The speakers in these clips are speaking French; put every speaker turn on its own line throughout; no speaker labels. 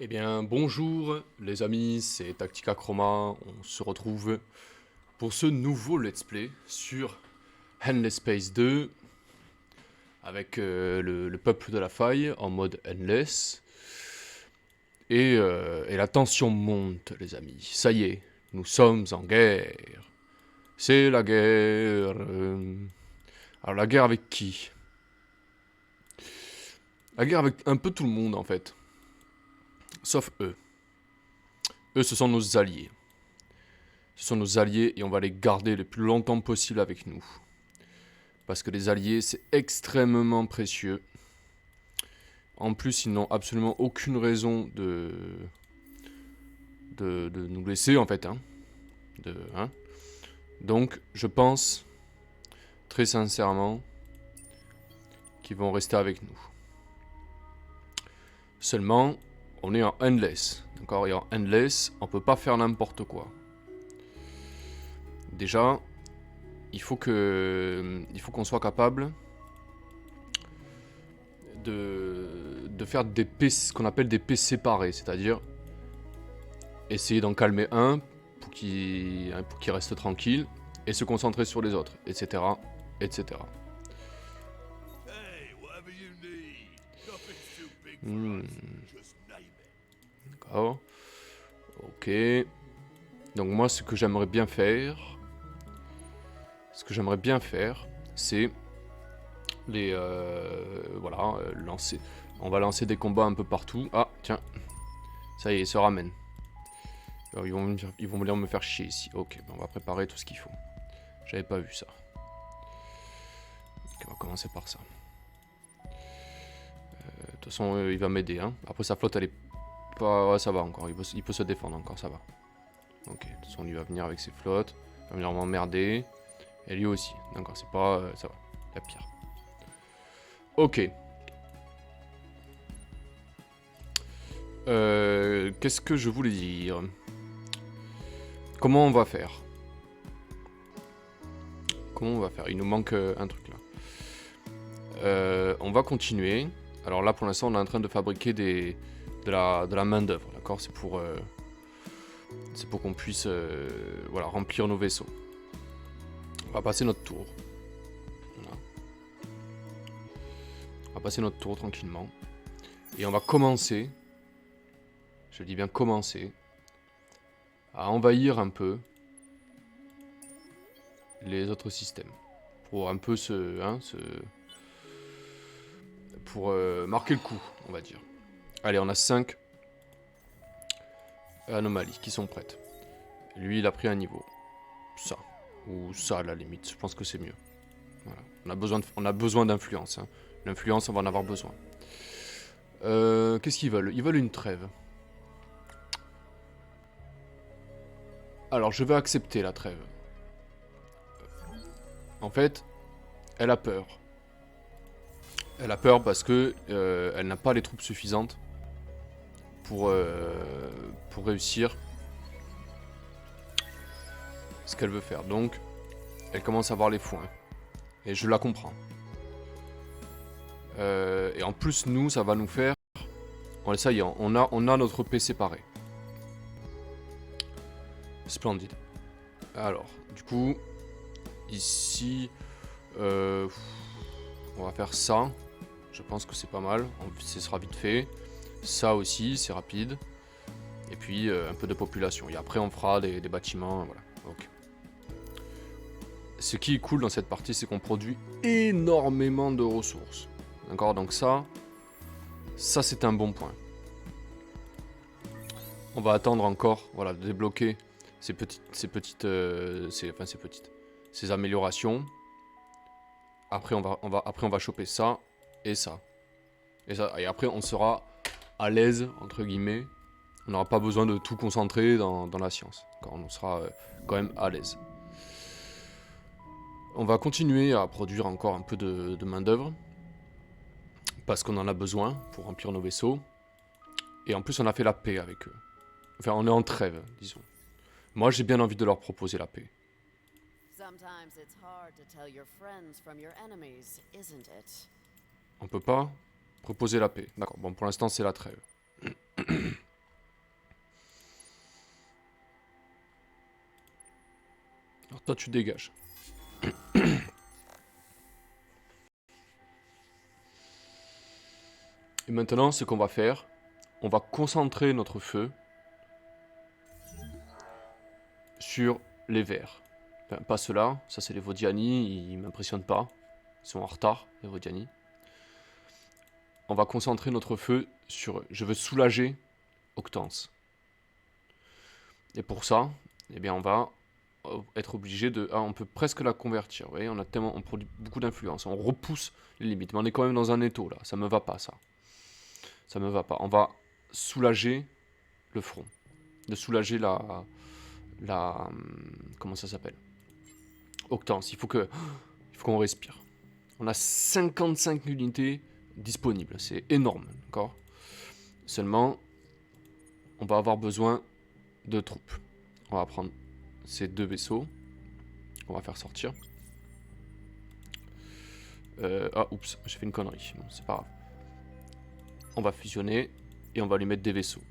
Eh bien, bonjour les amis, c'est Tactica Chroma. On se retrouve pour ce nouveau let's play sur Endless Space 2 avec le peuple de la faille en mode Endless. Et la tension monte, les amis. Ça y est, nous sommes en guerre. C'est la guerre. Alors, la guerre avec qui? La guerre avec un peu tout le monde en fait. Sauf eux. Eux, ce sont nos alliés. Ce sont nos alliés et on va les garder le plus longtemps possible avec nous. Parce que les alliés, c'est extrêmement précieux. En plus, ils n'ont absolument aucune raison de nous laisser, en fait. Hein. Donc, je pense, très sincèrement, qu'ils vont rester avec nous. Seulement, on est en Endless. D'accord? Et en Endless, on peut pas faire n'importe quoi. Déjà, il faut qu'on soit capable de faire ce qu'on appelle des P séparés, c'est-à-dire essayer d'en calmer un pour qu'il reste tranquille et se concentrer sur les autres, etc. etc. Hmm, D'accord. Ok. Donc moi, ce que j'aimerais bien faire, c'est lancer. On va lancer des combats un peu partout. Ah, tiens. Ça y est, ils se ramènent. Alors, ils vont venir me faire chier ici. Ok, on va préparer tout ce qu'il faut. J'avais pas vu ça. Ok, on va commencer par ça. De toute façon, il va m'aider. Hein. Après, sa flotte, elle est pas... Ouais, ça va encore. Il peut se défendre encore, ça va. Ok, de toute façon, il va venir avec ses flottes. Il va venir m'emmerder. Et lui aussi. D'accord, c'est pas... ça va. La pire. Ok. Qu'est-ce que je voulais dire? Comment on va faire? Il nous manque un truc là. On va continuer. Alors là, pour l'instant, on est en train de fabriquer de la main d'œuvre, d'accord? C'est pour qu'on puisse remplir nos vaisseaux. On va passer notre tour. Voilà. On va passer notre tour tranquillement. Et on va commencer, je dis bien commencer, à envahir un peu les autres systèmes. Pour un peu pour marquer le coup, on va dire. Allez, on a 5 anomalies qui sont prêtes. Lui, il a pris un niveau. Ça. Ou ça, à la limite. Je pense que c'est mieux. Voilà. On a besoin d'influence. Hein. L'influence, on va en avoir besoin. Qu'est-ce qu'ils veulent? Ils veulent une trêve. Alors, je vais accepter la trêve. En fait, elle a peur. Elle a peur parce que elle n'a pas les troupes suffisantes pour réussir ce qu'elle veut faire. Donc, elle commence à avoir les foins. Et je la comprends. Et en plus, nous, ça va nous faire... Ça y est, on a notre P séparé. Splendide. Alors, du coup, ici, on va faire ça. Je pense que c'est pas mal. Ce sera vite fait. Ça aussi, c'est rapide. Et puis, un peu de population. Et après, on fera des bâtiments. Voilà. Ok. Ce qui est cool dans cette partie, c'est qu'on produit énormément de ressources. D'accord? Donc ça c'est un bon point. On va attendre encore, voilà, de débloquer ces améliorations. Après, on va choper ça et ça. Et après, on sera à l'aise, entre guillemets. On n'aura pas besoin de tout concentrer dans la science. On sera quand même à l'aise. On va continuer à produire encore un peu de main-d'œuvre. Parce qu'on en a besoin pour remplir nos vaisseaux. Et en plus, on a fait la paix avec eux. Enfin, on est en trêve, disons. Moi, j'ai bien envie de leur proposer la paix. On peut pas proposer la paix. D'accord, bon, pour l'instant, c'est la trêve. Alors toi, tu dégages. Et maintenant, ce qu'on va faire, on va concentrer notre feu sur les verts. Enfin, pas ceux-là, ça c'est les Vodiani, ils m'impressionnent pas. Ils sont en retard, les Vodiani. On va concentrer notre feu sur eux. Je veux soulager Octance. Et pour ça, eh bien, on va être obligé de... Ah, on peut presque la convertir, vous voyez, on produit beaucoup d'influence. On repousse les limites, mais on est quand même dans un étau, là. Ça me va pas, ça. Ça me va pas. On va soulager le front. De soulager comment ça s'appelle? Octance. Il faut qu'on respire. On a 55 unités disponibles. C'est énorme, d'accord? Seulement, on va avoir besoin de troupes. On va prendre ces 2 vaisseaux. On va faire sortir. Ah, oups, j'ai fait une connerie. Bon, c'est pas grave. On va fusionner et on va lui mettre des vaisseaux.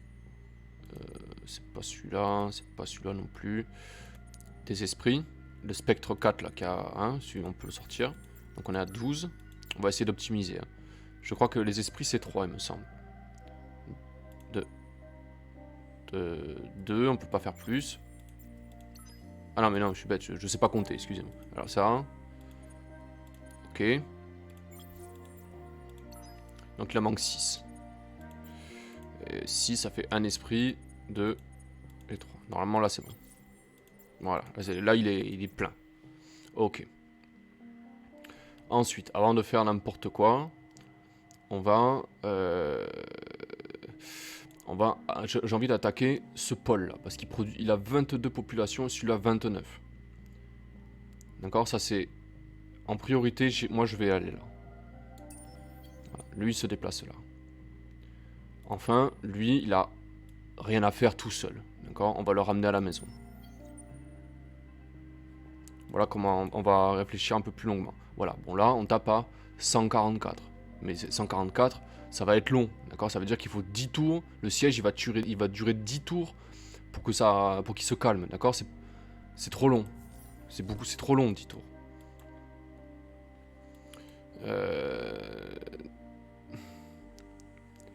C'est pas celui-là non plus. Des esprits. Le spectre 4 là qui a 1, celui on peut le sortir. Donc on est à 12. On va essayer d'optimiser. Hein. Je crois que les esprits c'est 3 il me semble. 2, on peut pas faire plus. Ah non mais non, je suis bête, je sais pas compter, excusez-moi. Alors ça. Ok. Donc il en manque 6. Et 6 ça fait un esprit, 2 et 3. Normalement là c'est bon. Voilà, là il est plein. Ok. Ensuite, avant de faire n'importe quoi, on va... j'ai envie d'attaquer ce pôle là, parce il a 22 populations et celui-là 29. D'accord, ça c'est... En priorité, moi je vais aller là. Voilà. Lui il se déplace là. Enfin, lui il a rien à faire tout seul. D'accord, on va le ramener à la maison. Voilà comment on va réfléchir un peu plus longuement. Voilà, bon là on tape à 144. Mais 144, ça va être long, d'accord? Ça veut dire qu'il faut 10 tours. Le siège il va durer 10 tours pour qu'il se calme, d'accord? C'est trop long. C'est trop long 10 tours.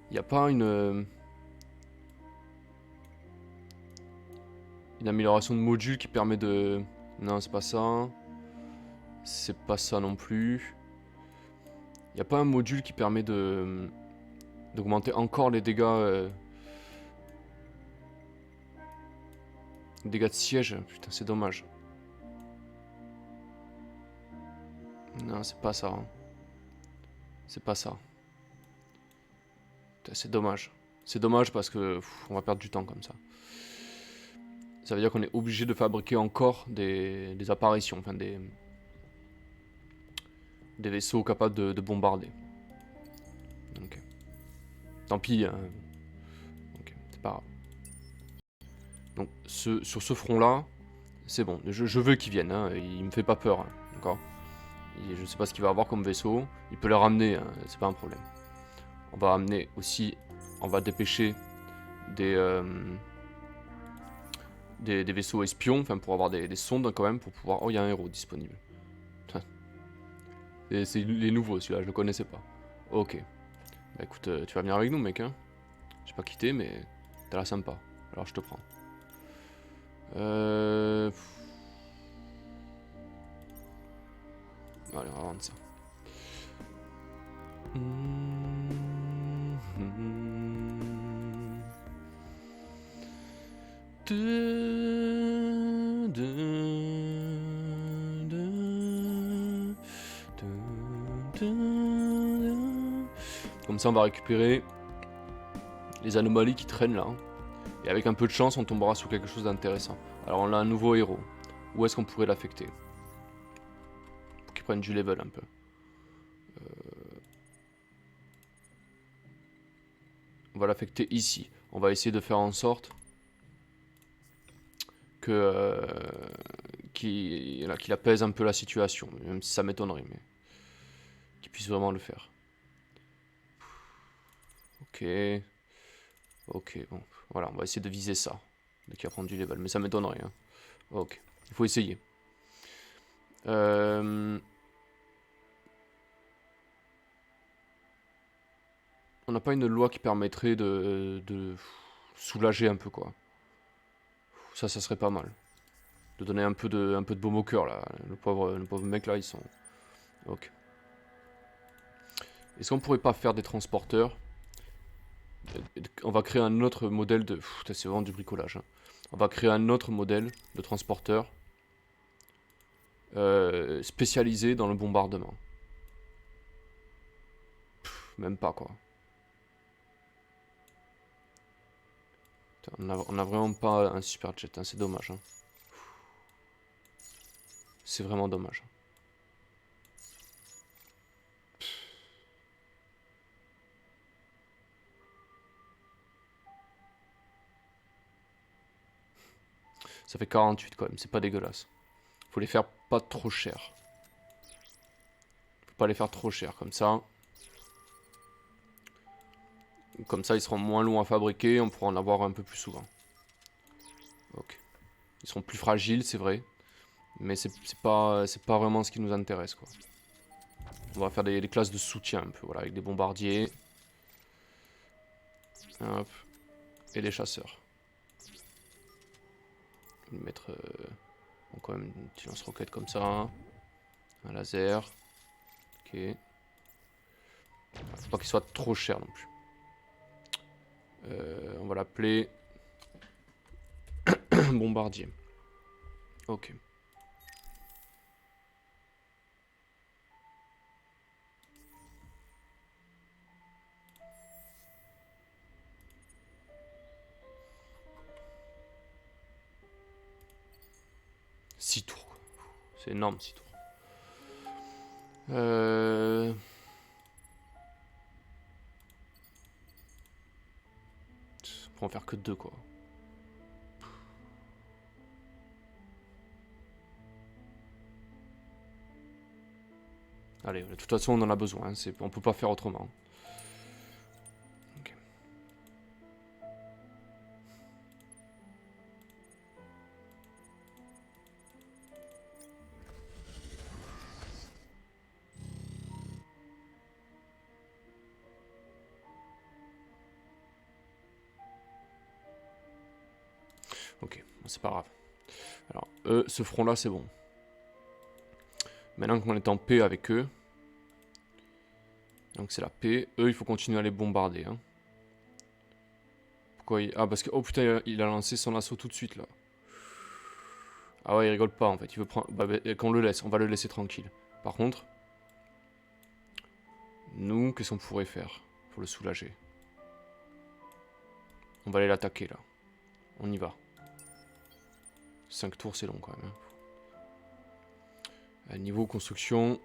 Il n'y a pas une amélioration de module qui permet de... Non, c'est pas ça. C'est pas ça non plus. Il n'y a pas un module qui permet d'augmenter encore les dégâts... dégâts de siège. Putain, c'est dommage. Non, c'est pas ça. Hein. C'est pas ça. C'est dommage. C'est dommage parce que on va perdre du temps comme ça. Ça veut dire qu'on est obligé de fabriquer encore des apparitions, enfin des vaisseaux capables de bombarder. Ok. Tant pis. Hein. Ok, c'est pas grave. Donc sur ce front-là, c'est bon. Je veux qu'il vienne. Hein. Il me fait pas peur. Hein. D'accord. Je sais pas ce qu'il va avoir comme vaisseau. Il peut le ramener. Hein. C'est pas un problème. On va amener aussi. On va dépêcher des vaisseaux espions, enfin pour avoir des sondes quand même, pour pouvoir... Oh, il y a un héros disponible. C'est les nouveaux, celui-là, je le connaissais pas. Ok. Bah écoute, tu vas venir avec nous, mec, hein. J'ai pas quitté, mais t'as l'air sympa. Alors je te prends. Allez, on va vendre ça. Comme ça on va récupérer les anomalies qui traînent là. Et avec un peu de chance on tombera sur quelque chose d'intéressant. Alors on a un nouveau héros. Où est-ce qu'on pourrait l'affecter? Pour qu'il prenne du level un peu. On va l'affecter ici. On va essayer de faire en sorte que qu'il apaise un peu la situation. Même si ça m'étonnerait, mais qu'il puisse vraiment le faire. Ok. Ok, bon. Voilà, on va essayer de viser ça. Dès qu'il va prendre du level. Mais ça m'étonnerait. Hein. Ok. Il faut essayer. On n'a pas une loi qui permettrait de soulager un peu, quoi. Ça serait pas mal. De donner un peu de baume au cœur, là. Le pauvre mec, là, ils sont... Ok. Est-ce qu'on pourrait pas faire des transporteurs? On va créer un autre modèle de... C'est vraiment du bricolage. Hein. On va créer un autre modèle de transporteur spécialisé dans le bombardement. Même pas, quoi. On a vraiment pas un super jet, hein, c'est dommage. Hein. C'est vraiment dommage. Ça fait 48 quand même, c'est pas dégueulasse. Faut les faire pas trop cher. Faut pas les faire trop cher, comme ça. Comme ça, ils seront moins longs à fabriquer, on pourra en avoir un peu plus souvent. Ok. Ils seront plus fragiles, c'est vrai. Mais c'est pas vraiment ce qui nous intéresse, quoi. On va faire des classes de soutien un peu, voilà, avec des bombardiers. Hop. Et des chasseurs. Je vais mettre quand même une petite lance-roquette comme ça. Un laser. Ok. Faut pas qu'il soit trop cher non plus. On va l'appeler bombardier. Ok. Six tours. C'est énorme, 6 tours. On peut en faire que 2, quoi. Allez, de toute façon, on en a besoin. Hein, on peut pas faire autrement. Okay. Ok, bon, c'est pas grave. Alors, eux, ce front-là, c'est bon. Maintenant qu'on est en paix avec eux, donc c'est la paix, eux, il faut continuer à les bombarder. Hein. Pourquoi il... Ah, parce que... Oh putain, il a lancé son assaut tout de suite, là. Ah ouais, il rigole pas, en fait. Il veut prendre... Bah, qu'on le laisse, on va le laisser tranquille. Par contre, nous, qu'est-ce qu'on pourrait faire pour le soulager? On va aller l'attaquer, là. On y va. 5 tours, c'est long, quand même. Hein. Niveau construction,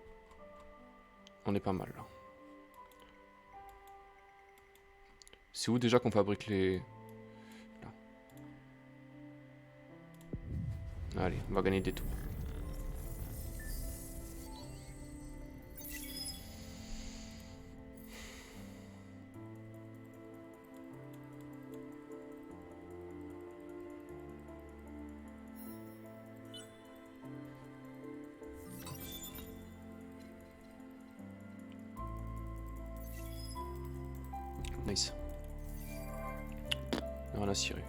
on est pas mal, là. C'est où déjà qu'on fabrique les... Là. Allez, on va gagner des tours. Nice. Rien à cirer.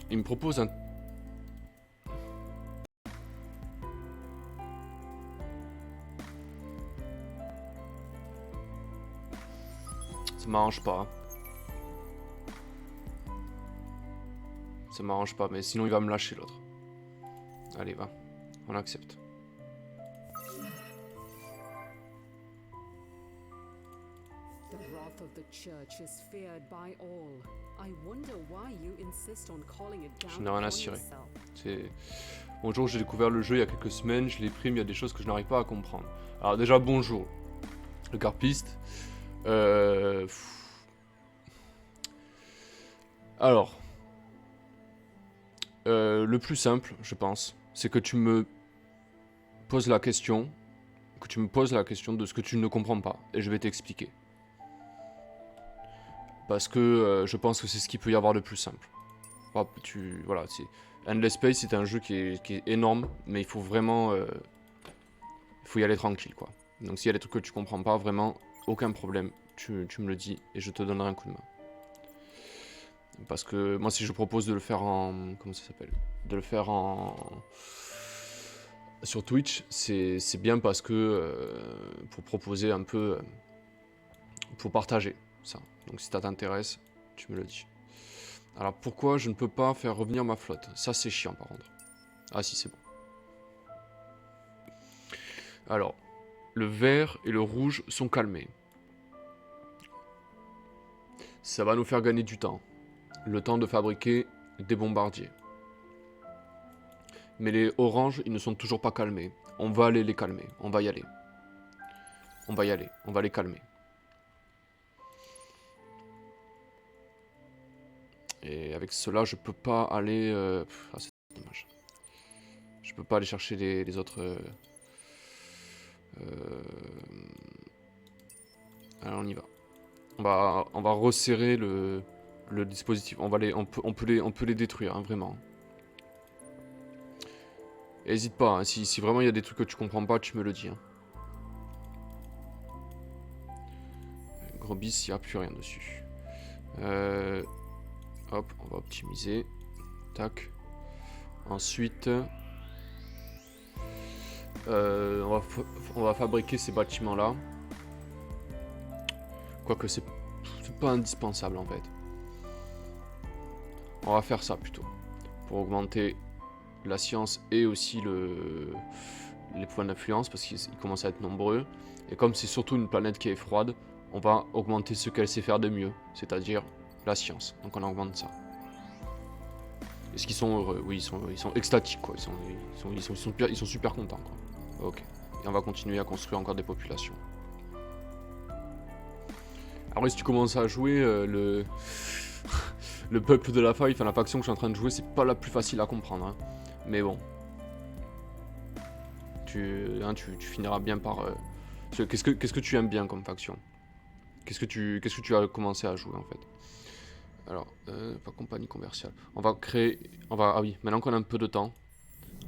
Il me propose un... Ça m'arrange pas. Hein. Ça m'arrange pas, mais sinon il va me lâcher l'autre. Allez, va. On accepte. Je n'ai rien à cirer. Bonjour, j'ai découvert le jeu il y a quelques semaines, je l'ai pris, mais il y a des choses que je n'arrive pas à comprendre. Alors déjà, bonjour. Le carpiste. Alors. Le plus simple, je pense, c'est que tu me poses la question, de ce que tu ne comprends pas, et je vais t'expliquer. Parce que je pense que c'est ce qu'il peut y avoir de plus simple. Voilà, Endless Space, c'est un jeu qui est énorme, mais il faut vraiment... il faut y aller tranquille, quoi. Donc s'il y a des trucs que tu comprends pas, vraiment, aucun problème. Tu me le dis et je te donnerai un coup de main. Parce que moi, si je propose de le faire en... Comment ça s'appelle? De le faire en... Sur Twitch, c'est bien parce que... pour proposer un peu... pour partager ça. Donc si ça t'intéresse, tu me le dis. Alors pourquoi je ne peux pas faire revenir ma flotte? Ça c'est chiant par contre. Ah si, c'est bon. Alors, le vert et le rouge sont calmés. Ça va nous faire gagner du temps. Le temps de fabriquer des bombardiers. Mais les oranges, ils ne sont toujours pas calmés. On va aller les calmer. On va y aller. On va y aller. On va les calmer. Et avec cela, je peux pas aller... Ah, c'est dommage. Je peux pas aller chercher les autres... Alors on y va. On va resserrer le dispositif. On peut les détruire, hein, vraiment. Hésite pas, hein, si vraiment il y a des trucs que tu comprends pas, tu me le dis. Hein. Gros bis, il n'y a plus rien dessus. Hop, on va optimiser. Tac. Ensuite, on va fabriquer ces bâtiments-là. Quoique c'est pas indispensable en fait. On va faire ça plutôt. Pour augmenter la science et aussi les points d'influence parce qu'ils commencent à être nombreux. Et comme c'est surtout une planète qui est froide, on va augmenter ce qu'elle sait faire de mieux, c'est-à-dire la science. Donc on augmente ça. Est-ce qu'ils sont heureux? Oui, ils sont extatiques quoi. Ils sont super contents quoi. Ok. Et on va continuer à construire encore des populations. Après si tu commences à jouer le peuple de la faille, enfin la faction que je suis en train de jouer, c'est pas la plus facile à comprendre. Hein. Mais bon. Tu finiras bien par... Qu'est-ce que tu aimes bien comme faction? Qu'est-ce que tu as commencé à jouer en fait? Alors, pas compagnie commerciale. On va créer... Ah oui, maintenant qu'on a un peu de temps,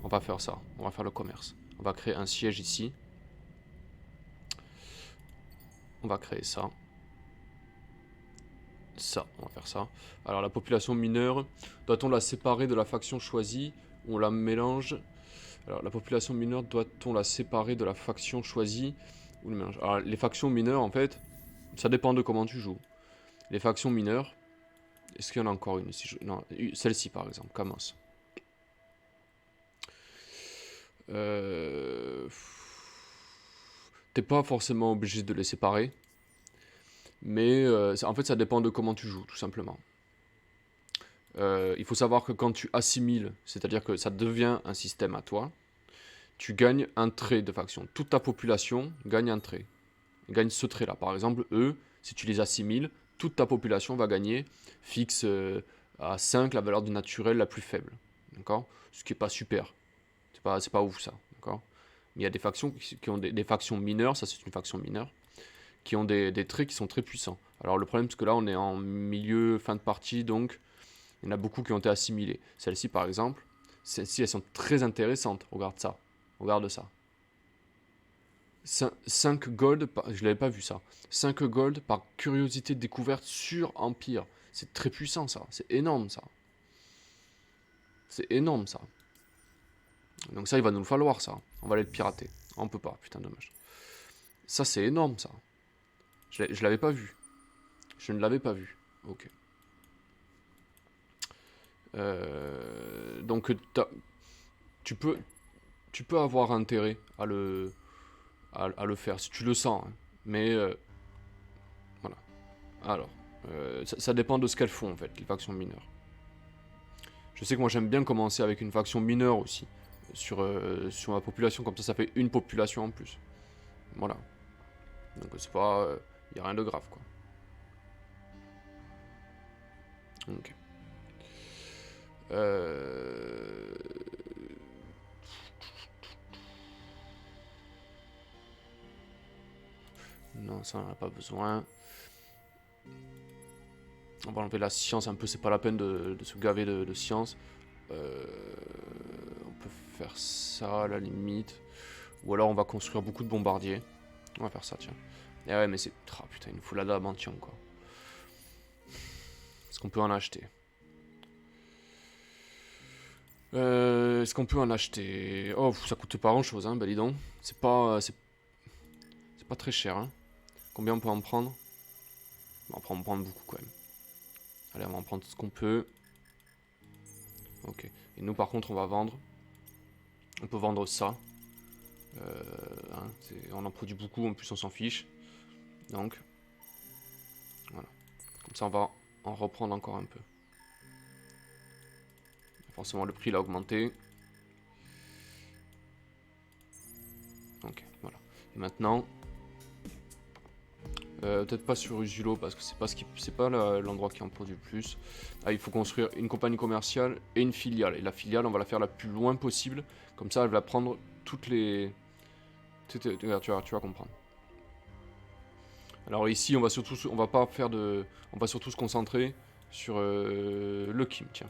on va faire ça. On va faire le commerce. On va créer un siège ici. On va créer ça. Ça, on va faire ça. Alors la population mineure, doit-on la séparer de la faction choisie ou on la mélange? Alors la population mineure, doit-on la séparer de la faction choisie ou le mélange? Alors les factions mineures en fait, ça dépend de comment tu joues. Les factions mineures, est-ce qu'il y en a encore une ici? Non, celle-ci par exemple, Kamos. T'es pas forcément obligé de les séparer. Mais en fait, ça dépend de comment tu joues, tout simplement. Il faut savoir que quand tu assimiles, c'est-à-dire que ça devient un système à toi, tu gagnes un trait de faction. Toute ta population gagne un trait. Gagne ce trait-là. Par exemple, eux, si tu les assimiles, toute ta population va gagner fixe à 5 la valeur du naturel la plus faible. D'accord? Ce qui n'est pas super. C'est pas ouf ça. D'accord? Mais il y a des factions qui ont des factions mineures, ça c'est une faction mineure, qui ont des traits qui sont très puissants. Alors le problème c'est que là on est en milieu, fin de partie, donc il y en a beaucoup qui ont été assimilés. Celles-ci par exemple, celles-ci elles sont très intéressantes, regarde ça, regarde ça. 5 gold, je l'avais pas vu ça, 5 gold par curiosité découverte sur Empire. C'est très puissant ça, c'est énorme ça. C'est énorme ça. Donc ça il va nous le falloir ça, on va aller le pirater. On peut pas, putain dommage. Ça c'est énorme ça. Je l'avais pas vu. Je ne l'avais pas vu. Ok. Donc tu peux avoir intérêt à le faire si tu le sens. Hein. Mais voilà. Alors, ça dépend de ce qu'elles font en fait, les factions mineures. Je sais que moi j'aime bien commencer avec une faction mineure aussi sur ma population, comme ça fait une population en plus. Voilà. Donc c'est pas, y a rien de grave quoi. Ok. Non, ça on n'en a pas besoin. On va enlever la science un peu, c'est pas la peine de se gaver de science. On peut faire ça à la limite. Ou alors on va construire beaucoup de bombardiers. On va faire ça, tiens. Et ouais, mais c'est... Ah putain, il nous faut l'adamantium, quoi. Est-ce qu'on peut en acheter? Est-ce qu'on peut en acheter? Oh, ça coûte pas grand-chose, hein, bah dis donc. C'est pas très cher, hein. Combien on peut en prendre? On va en prendre beaucoup, quand même. Allez, on va en prendre ce qu'on peut. Ok. Et nous, par contre, on va vendre. On peut vendre ça. Hein, on en produit beaucoup, en plus on s'en fiche. Donc, voilà. Comme ça, on va en reprendre encore un peu. Forcément, le prix il a augmenté. Ok, voilà. Et maintenant, peut-être pas sur Usulo parce que c'est pas l'endroit qui en produit le plus. Ah, il faut construire une compagnie commerciale et une filiale. Et la filiale, on va la faire la plus loin possible. Comme ça, elle va prendre toutes les... Tu vas comprendre. Alors ici, on va surtout se concentrer sur le Kim, tiens.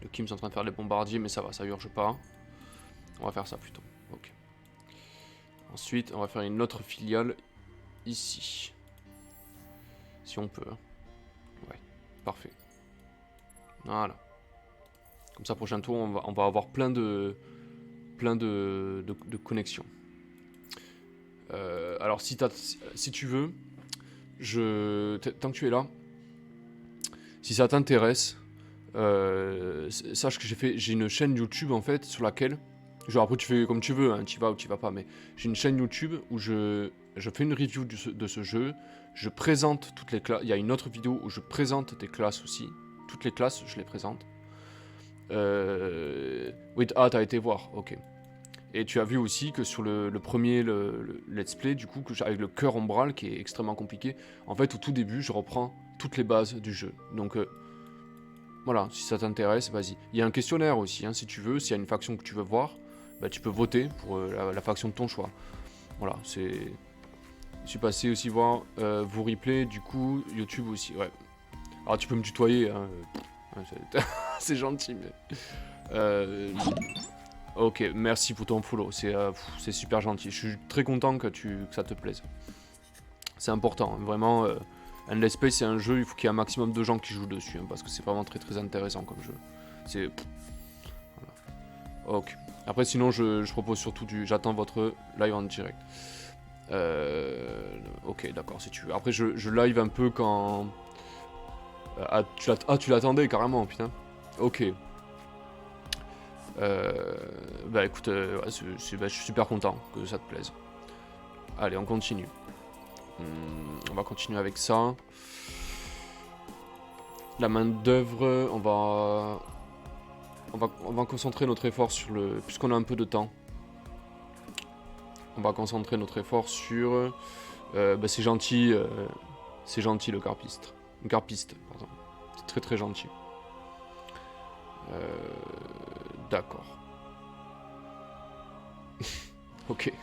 Le Kim est en train de faire des bombardiers, mais ça va, ça urge pas. On va faire ça plutôt. Ok. Ensuite, on va faire une autre filiale ici. Si on peut. Hein. Ouais, parfait. Voilà. Comme ça, prochain tour, on va avoir plein de connexions. Alors, si tu veux, tant que tu es là, si ça t'intéresse, sache que j'ai une chaîne YouTube en fait sur laquelle, genre après tu fais comme tu veux, hein, tu vas ou tu vas pas, mais j'ai une chaîne YouTube où je fais une review de ce jeu, je présente toutes les classes, il y a une autre vidéo où je présente des classes aussi, toutes les classes je les présente. Oui, ah t'as été voir, ok. Et tu as vu aussi que sur le premier let's play, du coup, avec le cœur ombral qui est extrêmement compliqué, en fait au tout début je reprends toutes les bases du jeu, donc voilà, si ça t'intéresse, vas-y. Il y a un questionnaire aussi, hein, si tu veux. S'il y a une faction que tu veux voir, bah, tu peux voter pour la faction de ton choix. Voilà, c'est... Je suis passé aussi voir vos replays, du coup, YouTube aussi, ouais. Alors tu peux me tutoyer, hein. C'est gentil, mais... Ok, merci pour ton follow, c'est super gentil. Je suis très content que ça te plaise. C'est important, hein, vraiment... Endless Space, c'est un jeu, il faut qu'il y ait un maximum de gens qui jouent dessus, hein, parce que c'est vraiment très très intéressant comme jeu. C'est... Voilà. Ok. Après, sinon, je propose surtout j'attends votre live en direct. Ok, d'accord, si tu veux. Après, je live un peu quand... tu l'attendais carrément, putain. Ok. Bah écoute, ouais, je suis super content que ça te plaise. Allez, on continue. On va continuer avec ça. La main d'œuvre, on va concentrer notre effort sur le... Puisqu'on a un peu de temps. On va concentrer notre effort sur... bah c'est gentil le carpiste. Le carpiste, pardon. C'est très très gentil. D'accord. Ok.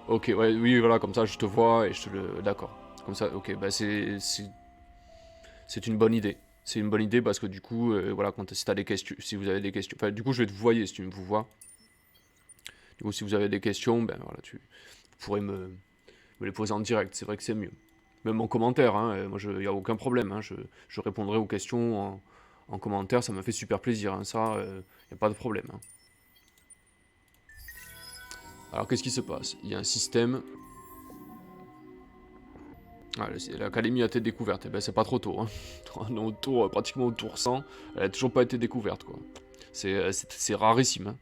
Ok, ouais, oui, voilà, comme ça je te vois et je te le... D'accord. Comme ça, ok, bah c'est une bonne idée. C'est une bonne idée parce que du coup, voilà, si t'as des questions, si vous avez des questions... Enfin, du coup, je vais te voyer si tu me vois. Du coup, si vous avez des questions, ben voilà, vous pourrez me les poser en direct. C'est vrai que c'est mieux. Même en commentaire, hein, moi, il n'y a aucun problème. Hein, je répondrai aux questions en commentaire, ça me fait super plaisir. Hein, ça, il n'y a pas de problème. Hein. Alors, qu'est-ce qui se passe? Il y a un système... Ah, l'académie a été découverte. Eh ben, c'est pas trop tôt. Hein. On est pratiquement au tour 100. Elle n'a toujours pas été découverte, quoi. C'est rarissime. Hein.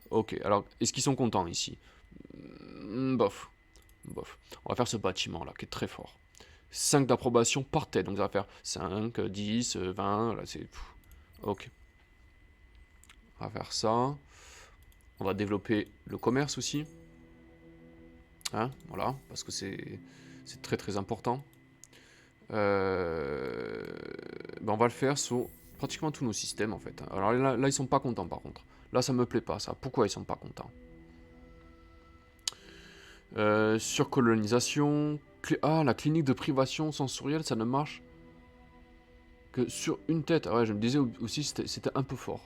Ok, alors, est-ce qu'ils sont contents ici? Bof. Bof. On va faire ce bâtiment là qui est très fort. 5 d'approbation par tête. Donc ça va faire 5, 10, 20. Là c'est. Ok. On va faire ça. On va développer le commerce aussi. Hein, voilà, parce que c'est très très important. Ben on va le faire sur pratiquement tous nos systèmes en fait. Alors là ils sont pas contents par contre. Là ça me plaît pas ça. Pourquoi ils sont pas contents? Surcolonisation. Ah, la clinique de privation sensorielle, ça ne marche. que sur une tête. Ah ouais, je me disais aussi c'était un peu fort.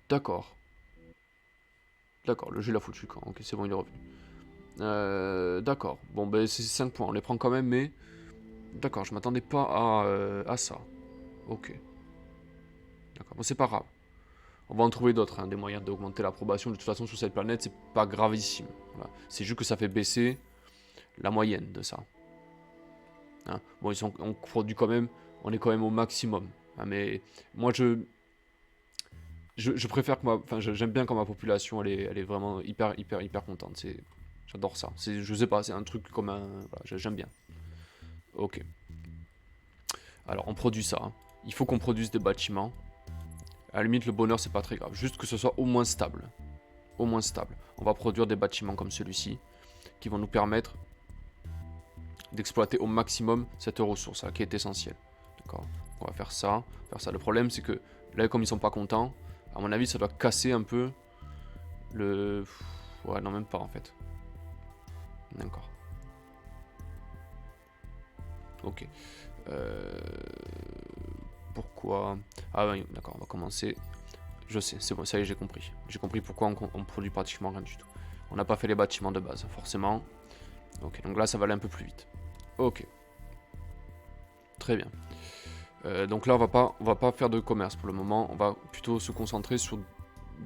D'accord. D'accord, le jeu l'a foutu quand. Ok, c'est bon, il est revenu. D'accord. Bon, ben c'est 5 points, on les prend quand même, mais... D'accord, je m'attendais pas à ça. Ok. D'accord, bon, c'est pas grave. On va en trouver d'autres, hein, des moyens d'augmenter l'approbation. De toute façon, sur cette planète, c'est pas gravissime. Voilà. C'est juste que ça fait baisser la moyenne de ça. Hein. Bon, on produit quand même, on est quand même au maximum. Hein, mais moi, je préfère que enfin, j'aime bien quand ma population, elle est vraiment hyper contente. J'adore ça. Je sais pas, c'est un truc comme un, voilà, j'aime bien. Ok. Alors, on produit ça. Hein. Il faut qu'on produise des bâtiments. À la limite, le bonheur, c'est pas très grave. Juste que ce soit au moins stable. Au moins stable. On va produire des bâtiments comme celui-ci qui vont nous permettre d'exploiter au maximum cette ressource là, qui est essentielle. D'accord. On va faire ça. Le problème, c'est que là, comme ils sont pas contents, à mon avis, ça doit casser un peu le... Ouais, non, même pas en fait. D'accord. Ok. Pourquoi... Ah oui, d'accord, on va commencer. Je sais, c'est bon, ça y est, j'ai compris. J'ai compris pourquoi on produit pratiquement rien du tout. On n'a pas fait les bâtiments de base, forcément. Ok, donc là, ça va aller un peu plus vite. Ok. Très bien. Donc là, on va pas faire de commerce pour le moment. On va plutôt se concentrer sur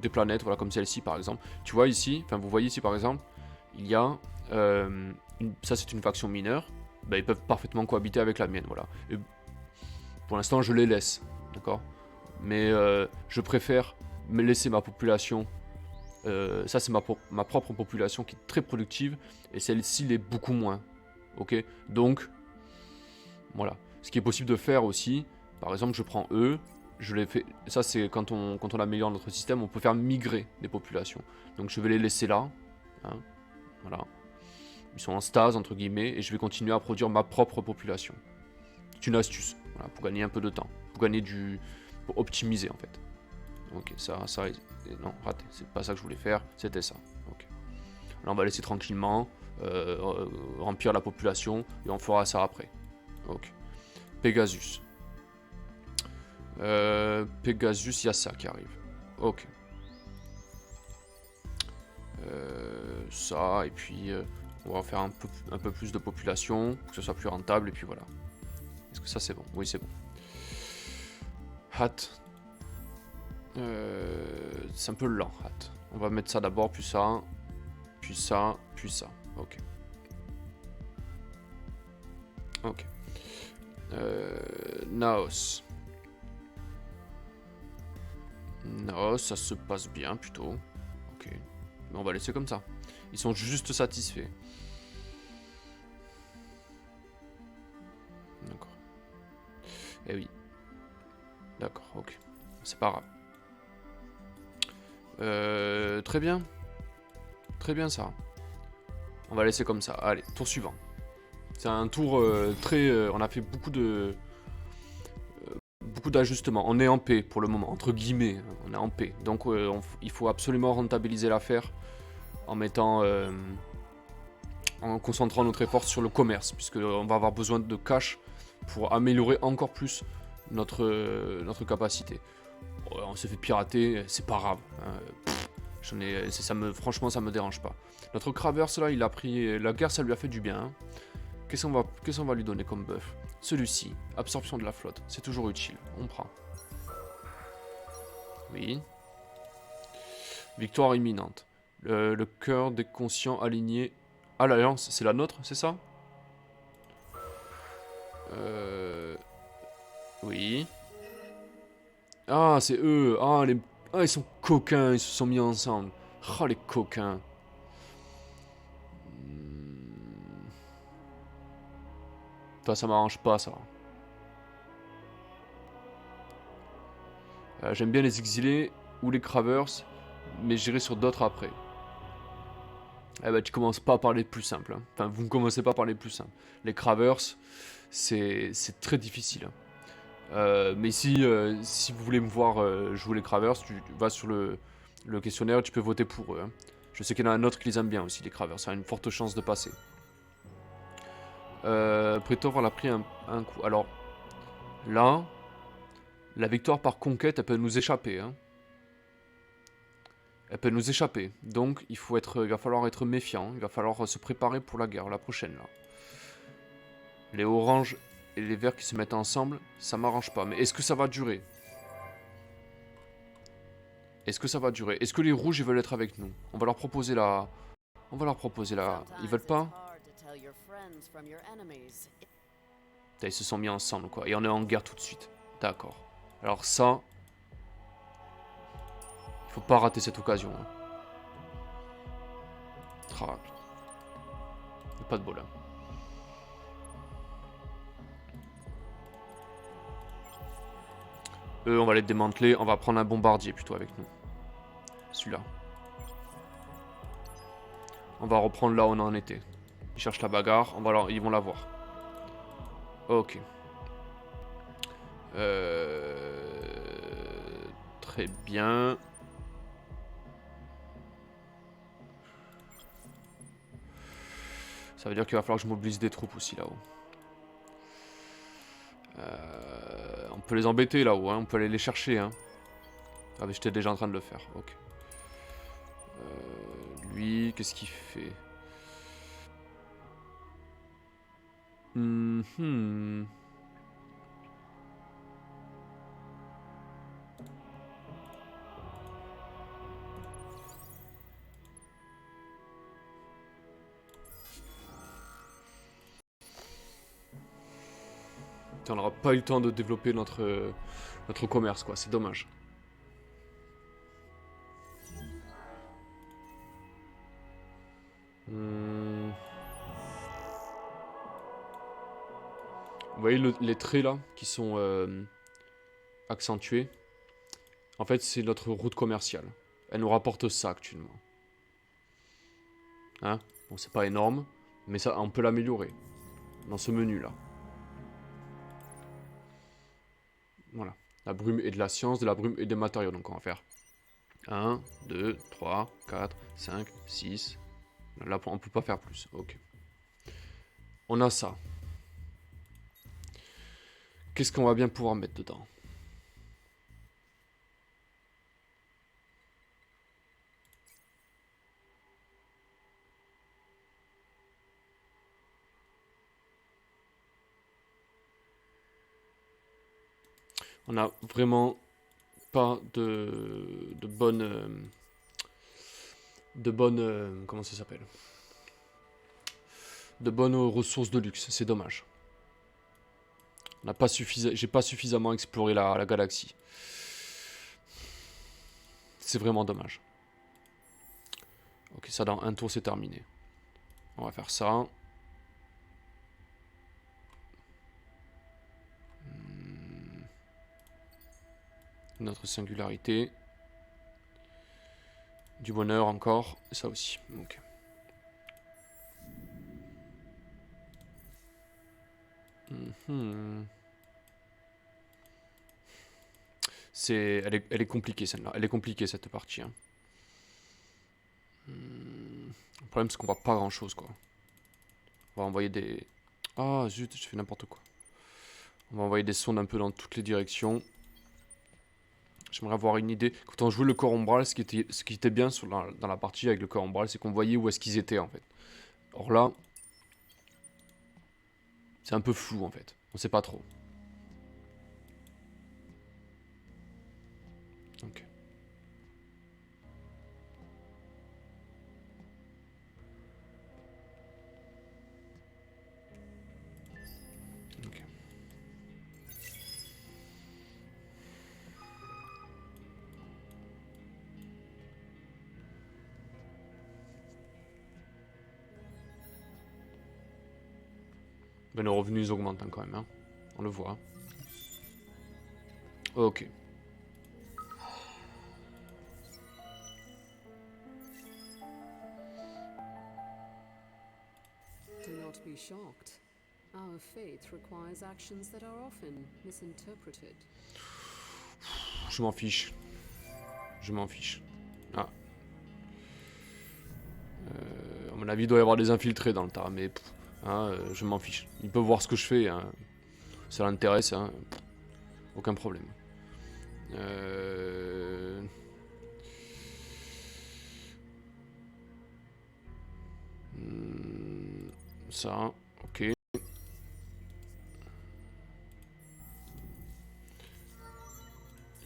des planètes, voilà, comme celle-ci, par exemple. Tu vois ici, enfin, vous voyez ici, par exemple, il y a... ça, c'est une faction mineure. Ben, ils peuvent parfaitement cohabiter avec la mienne, voilà. Et pour l'instant, je les laisse, d'accord. Mais je préfère me laisser ma population. Ça, c'est ma propre population qui est très productive. Et celle-ci l'est beaucoup moins. Ok. Donc, voilà. Ce qui est possible de faire aussi, par exemple, je prends eux. Je les fais. Ça, c'est quand on améliore notre système, on peut faire migrer des populations. Donc, je vais les laisser là. Hein, voilà. Ils sont en stase, entre guillemets. Et je vais continuer à produire ma propre population. C'est une astuce. Voilà, pour gagner un peu de temps. Pour gagner du. Pour optimiser, en fait. Ok, ça, non, raté. C'est pas ça que je voulais faire, c'était ça. Ok. Là, on va laisser tranquillement remplir la population et on fera ça après. Ok. Pegasus. Pegasus, il y a ça qui arrive. Ok. Ça, et puis on va faire un peu plus de population, que ce soit plus rentable, et puis voilà. Est-ce que ça c'est bon? Oui, c'est bon. Hat. C'est un peu lent, hat. On va mettre ça d'abord, puis ça, puis ça, puis ça. Ok. Ok. Naos. Naos, ça se passe bien plutôt. Ok. Mais on va laisser comme ça. Ils sont juste satisfaits. D'accord. Eh oui. D'accord, ok. C'est pas grave. Très bien. Très bien ça. On va laisser comme ça. Allez, tour suivant. C'est un tour très... on a fait beaucoup d'ajustements. On est en paix pour le moment, entre guillemets. On est en paix. Donc il faut absolument rentabiliser l'affaire en mettant... en concentrant notre effort sur le commerce, puisqu'on va avoir besoin de cash pour améliorer encore plus notre capacité. On s'est fait pirater, c'est pas grave. Franchement, ça me dérange pas. Notre Cravers, là, il a pris... La guerre, ça lui a fait du bien. Hein. Qu'est-ce qu'on va lui donner comme buff? Celui-ci, absorption de la flotte. C'est toujours utile. On prend. Oui. Victoire imminente. Le cœur des conscients alignés à l'Alliance. C'est la nôtre, c'est ça? Oui. Ah, c'est eux. Ah, ils sont coquins. Ils se sont mis ensemble. Ah, les coquins. Ça m'arrange pas, ça. J'aime bien les exilés ou les cravers, mais j'irai sur d'autres après. Eh ben, tu commences pas par les plus simples. Hein. Enfin, vous ne commencez pas par les plus simples. Les cravers, c'est très difficile. Mais si vous voulez me voir jouer les cravers, tu vas sur le questionnaire et tu peux voter pour eux. Hein. Je sais qu'il y en a un autre qui les aime bien aussi, les cravers. Ça a une forte chance de passer. Prétor, on a pris un coup. Alors, là, La victoire par conquête, elle peut nous échapper. Hein. Elle peut nous échapper. Donc, il va falloir être méfiant. Il va falloir se préparer pour la guerre, la prochaine, là. Les oranges et les verts qui se mettent ensemble, ça m'arrange pas. Mais est-ce que ça va durer? Est-ce que ça va durer? Est-ce que les rouges, ils veulent être avec nous? On va leur proposer la... On va leur proposer la... Ils veulent pas? Putain, ils se sont mis ensemble, quoi. Et on est en guerre tout de suite. D'accord. Alors ça... Il faut pas rater cette occasion. Hein. Pas de bol. Hein. Eux, on va les démanteler. On va prendre un bombardier plutôt avec nous. Celui-là. On va reprendre là où on en était. Ils cherchent la bagarre. Ils vont la voir. Ok. Très bien. Ça veut dire qu'il va falloir que je mobilise des troupes aussi là-haut. On peut les embêter là-haut, hein. On peut aller les chercher. Hein. Ah mais j'étais déjà en train de le faire, ok. Lui, qu'est-ce qu'il fait? On n'aura pas eu le temps de développer notre commerce, quoi. C'est dommage. Vous voyez les traits là qui sont accentués. En fait, c'est notre route commerciale. Elle nous rapporte ça actuellement. Hein? Bon, c'est pas énorme, mais ça, on peut l'améliorer dans ce menu là. Voilà. La brume et de la science, de la brume et des matériaux. Donc on va faire 1, 2, 3, 4, 5, 6. Là, on peut pas faire plus. Ok. On a ça. Qu'est-ce qu'on va bien pouvoir mettre dedans? On n'a vraiment pas de bonnes... comment ça s'appelle? De bonnes ressources de luxe, c'est dommage. J'ai pas suffisamment exploré la galaxie. C'est vraiment dommage. Ok, ça dans un tour c'est terminé. On va faire ça. Notre singularité. Du bonheur encore. Et ça aussi. Ok. Elle est compliquée celle-là. Elle est compliquée cette partie. Hein. Le problème c'est qu'on voit pas grand chose quoi. On va envoyer des... Ah zut, je fais n'importe quoi. On va envoyer des sondes un peu dans toutes les directions. J'aimerais avoir une idée. Quand on jouait le corps ombral, ce qui était bien dans la partie avec le corps ombral, c'est qu'on voyait où est-ce qu'ils étaient en fait. Or là, c'est un peu flou en fait. On sait pas trop. Ok. Ok. Ben, nos revenus augmentent hein, quand même. Hein. On le voit. Ok.
Do not be shocked. Our faith requires actions that are often misinterpreted.
Je m'en fiche. Je m'en fiche. Ah. À mon avis, il doit y avoir des infiltrés dans le tas, mais hein, je m'en fiche. Ils peuvent voir ce que je fais. Hein. Ça l'intéresse, hein. Aucun problème. Ça, ok.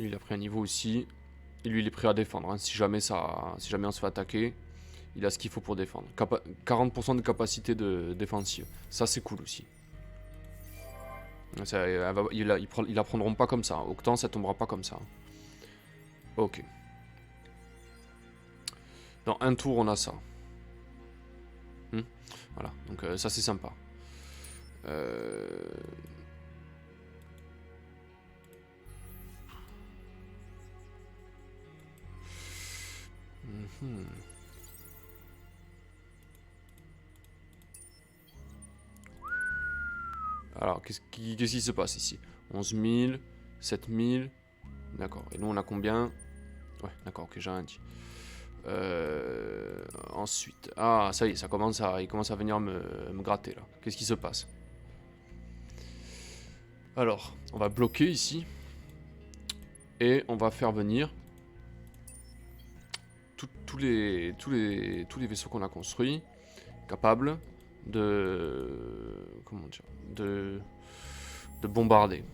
Il a pris un niveau aussi. Et lui, il est prêt à défendre. Hein. Si jamais on se fait attaquer, il a ce qu'il faut pour défendre. 40% de capacité de défensive. Ça, c'est cool aussi. Ça, ils apprendront pas comme ça. Octan, ça tombera pas comme ça. Ok. Dans un tour, on a ça. Voilà, donc ça c'est sympa. Alors, qu'est-ce qui se passe ici? 11 000, 7 000. D'accord, et nous on a combien? Ouais, d'accord, ok, j'ai rien dit. Ensuite, ah ça y est, il commence à venir me gratter là. Qu'est-ce qui se passe? Alors, on va bloquer ici. Et on va faire venir tous les vaisseaux qu'on a construits, capables de... Comment dire? De bombarder.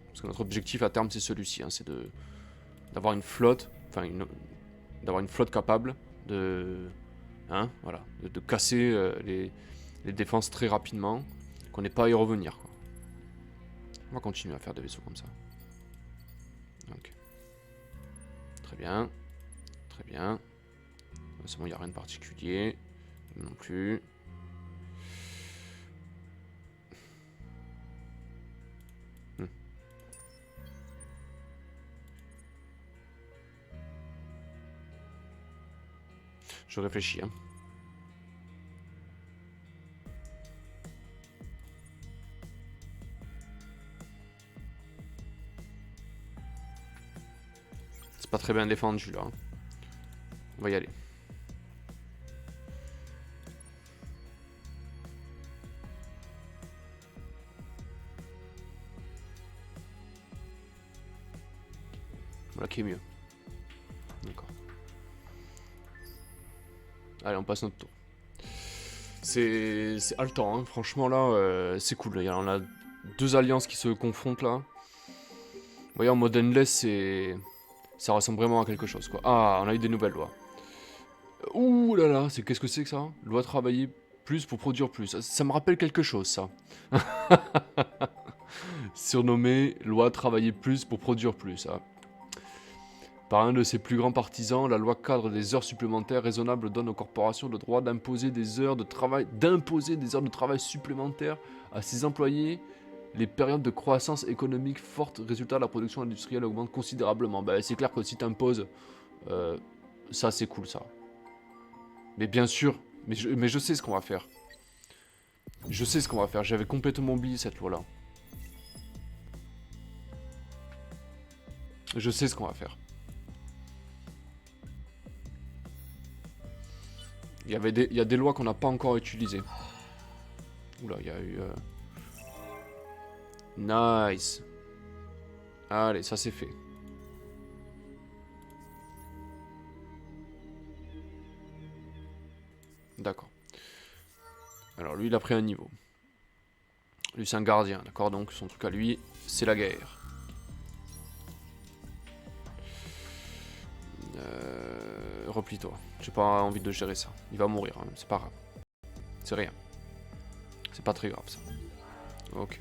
Parce que notre objectif à terme c'est celui-ci, hein, c'est d'avoir une flotte, enfin d'avoir une flotte capable de... Hein, voilà, de casser les défenses très rapidement, qu'on n'ait pas à y revenir, quoi. On va continuer à faire des vaisseaux comme ça. Ok. Très bien. Très bien. C'est bon, il n'y a rien de particulier. Non plus. Je réfléchis, hein. C'est pas très bien défendu là. On va y aller. Voilà qui est mieux. D'accord. Allez, on passe notre tour. C'est haletant, hein. Franchement là, c'est cool. On a deux alliances qui se confrontent là. Vous voyez, en mode endless, ça ressemble vraiment à quelque chose, quoi. Ah, on a eu des nouvelles lois. Ouh là là, qu'est-ce que c'est que ça? Loi travailler plus pour produire plus. Ça me rappelle quelque chose, ça. Surnommé loi travailler plus pour produire plus. Hein. Par un de ses plus grands partisans, la loi cadre des heures supplémentaires raisonnables donne aux corporations le droit d'imposer des heures de travail supplémentaires à ses employés. Les périodes de croissance économique forte, résultat de la production industrielle augmente considérablement. Bah, c'est clair que si tu imposes, ça c'est cool ça. Mais bien sûr, mais je sais ce qu'on va faire. Je sais ce qu'on va faire, j'avais complètement oublié cette loi-là. Je sais ce qu'on va faire. Il y a des lois qu'on n'a pas encore utilisées. Oula, il y a eu... Nice. Allez, ça c'est fait. D'accord. Alors lui, il a pris un niveau. Lui, c'est un gardien, d'accord? Donc son truc à lui, c'est la guerre. Replie-toi. J'ai pas envie de gérer ça. Il va mourir, hein. C'est pas grave. C'est rien. C'est pas très grave, ça. Ok.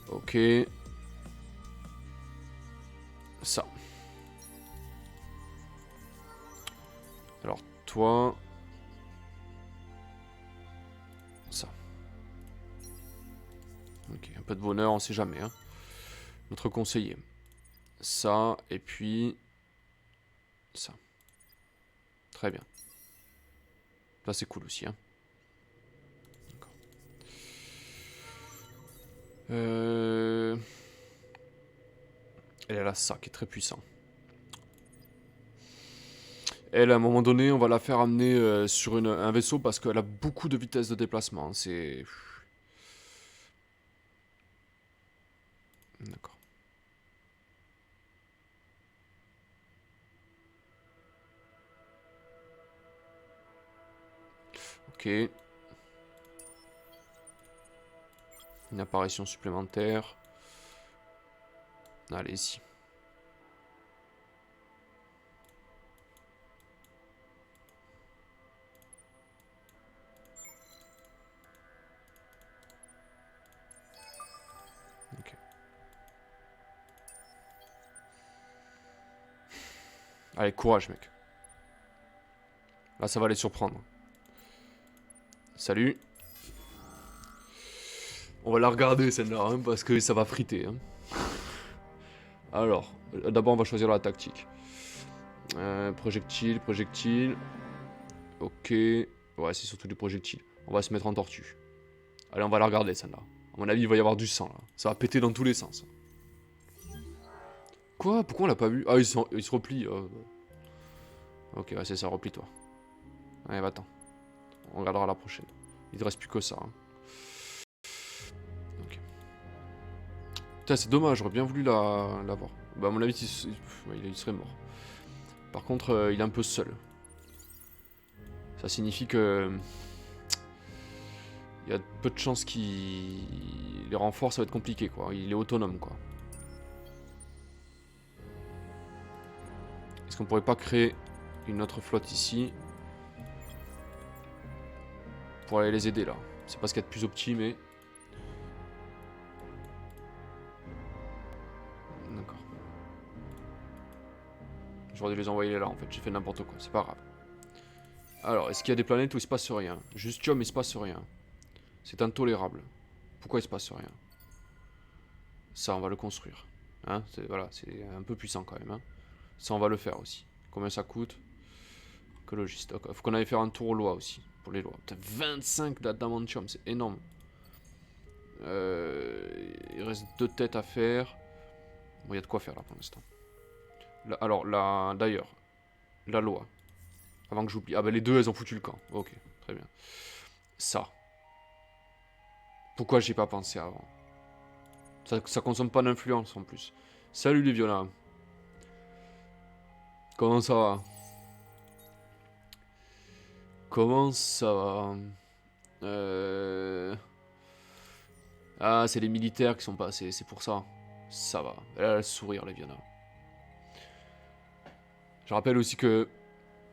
Ok. Ça. Alors, toi... Ça. Ok, un peu de bonheur, on sait jamais, hein. Notre conseiller. Ça, et puis... Ça. Très bien. Ça, c'est cool aussi, hein. D'accord. Elle a ça, qui est très puissant. Elle, à un moment donné, on va la faire amener sur un vaisseau parce qu'elle a beaucoup de vitesse de déplacement. C'est... D'accord. Une apparition supplémentaire. Allez-y. Ok. Allez, courage, mec. Là, ça va les surprendre. Salut. On va la regarder, celle-là, hein, parce que ça va friter. Hein. Alors, d'abord, on va choisir la tactique. Projectile, projectile. Ok. Ouais, c'est surtout du projectile. On va se mettre en tortue. Allez, on va la regarder, celle-là. À mon avis, il va y avoir du sang, là. Ça va péter dans tous les sens. Quoi? Pourquoi on l'a pas vu? Ah, il se replie. Ok, ouais, c'est ça, replie-toi. Allez, va-t'en. On regardera la prochaine. Il ne reste plus que ça. Hein. Ok. Putain, c'est dommage, j'aurais bien voulu la voir. Bah, à mon avis, il serait mort. Par contre, il est un peu seul. Ça signifie que... Il y a peu de chances qu'il... Les renforts, ça va être compliqué, quoi. Il est autonome, quoi. Est-ce qu'on pourrait pas créer une autre flotte ici pour aller les aider, là? C'est pas ce qu'il y a de plus opti, mais... D'accord. J'aurais dû les envoyer là, en fait. J'ai fait n'importe quoi, c'est pas grave. Alors, est-ce qu'il y a des planètes où il se passe rien? Justium, il se passe rien. C'est intolérable. Pourquoi il se passe rien? Ça, on va le construire. Hein, voilà, c'est un peu puissant quand même. Hein. Ça, on va le faire aussi. Combien ça coûte? Écologiste. Okay. Faut qu'on aille faire un tour aux lois aussi. Pour les lois. Putain, 25 d'adamantium, c'est énorme. Il reste 2 têtes à faire. Bon, il y a de quoi faire là pour l'instant. Alors, d'ailleurs, la loi. Avant que j'oublie. Ah, ben les deux, elles ont foutu le camp. Ok, très bien. Ça. Pourquoi j'y ai pas pensé avant? Ça consomme pas d'influence en plus. Salut les Viola. Comment ça va? Comment ça va? Ah, c'est les militaires qui sont passés, c'est pour ça. Ça va. Elle a le sourire, les Viola. Je rappelle aussi que,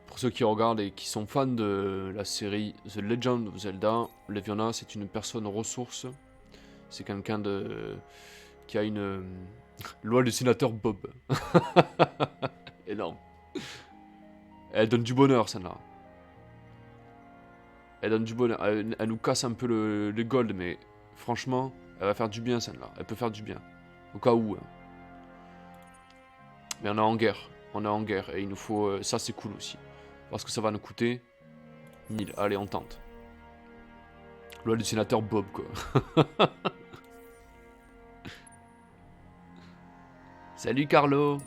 pour ceux qui regardent et qui sont fans de la série The Legend of Zelda, Leviona, c'est une personne ressource. C'est quelqu'un qui a une loi du sénateur Bob. Énorme. Elle donne du bonheur, celle-là. Elle donne du bonheur. Elle nous casse un peu le gold, mais franchement, elle va faire du bien, celle-là. Elle peut faire du bien. Au cas où. Hein. Mais on est en guerre. On est en guerre. Et il nous faut... ça, c'est cool aussi. Parce que ça va nous coûter 1000. Allez, on tente. Loi du sénateur Bob, quoi. Salut, Carlo.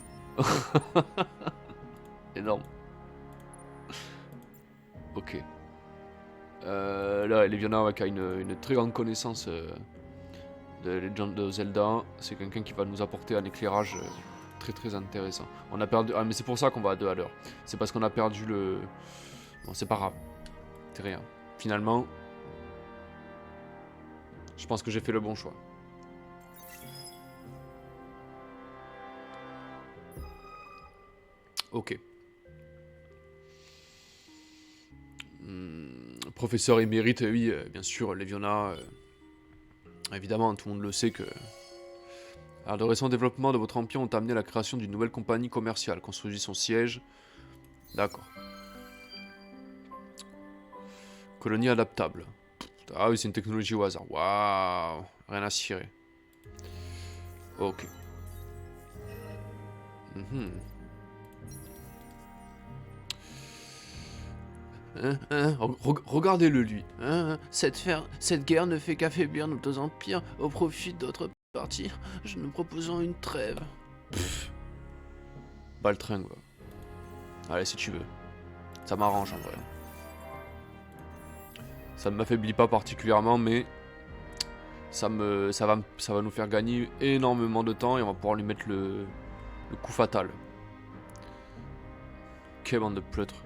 Énorme. Ok. Là, Leviona qui a une très grande connaissance de Legend of Zelda. C'est quelqu'un qui va nous apporter un éclairage très très intéressant. On a perdu... Ah, mais c'est pour ça qu'on va à 2 à l'heure. C'est parce qu'on a perdu le... Bon, c'est pas grave. C'est rien. Finalement, je pense que j'ai fait le bon choix. Ok. Professeur émérite, oui, bien sûr, Leviona, évidemment, tout le monde le sait que... Alors, de récents développements de votre empire ont amené à la création d'une nouvelle compagnie commerciale, construisant son siège. D'accord. Colonie adaptable. Ah oui, c'est une technologie au hasard. Waouh, rien à cirer. Ok. Regardez-le lui. Cette guerre ne fait qu'affaiblir nos 2 empires au profit d'autres parties. Nous proposons une trêve. Pas le train, quoi. Allez, si tu veux. Ça m'arrange en vrai. Ça ne m'affaiblit pas particulièrement, mais ça va nous faire gagner énormément de temps et on va pouvoir lui mettre le coup fatal. Quelle bande de pleutres.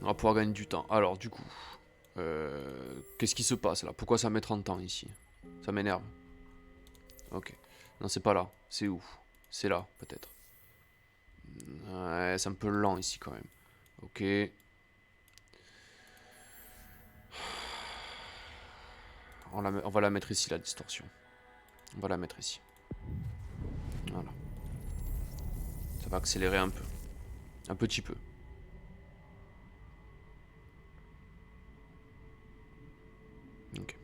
On va pouvoir gagner du temps. Alors, du coup, qu'est-ce qui se passe là? Pourquoi ça met 30 ans ici? Ça m'énerve. Ok. Non, c'est pas là. C'est où? C'est là, peut-être. Ouais, c'est un peu lent ici quand même. Ok. On va la mettre ici, la distorsion. On va la mettre ici. Voilà. Ça va accélérer un peu. Un petit peu. Ok.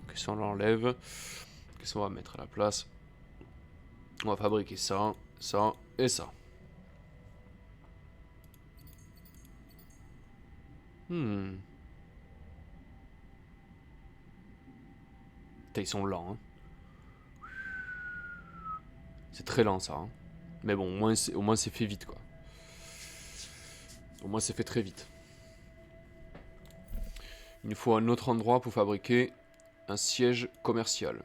Ok, ça on l'enlève. Qu'est-ce qu'on va mettre à la place? On va fabriquer ça, ça et ça. Hmm. Putain, ils sont lents, hein. C'est très lent ça, hein. Mais bon, au moins c'est fait vite, quoi. Au moins c'est fait très vite. Il nous faut un autre endroit pour fabriquer un siège commercial.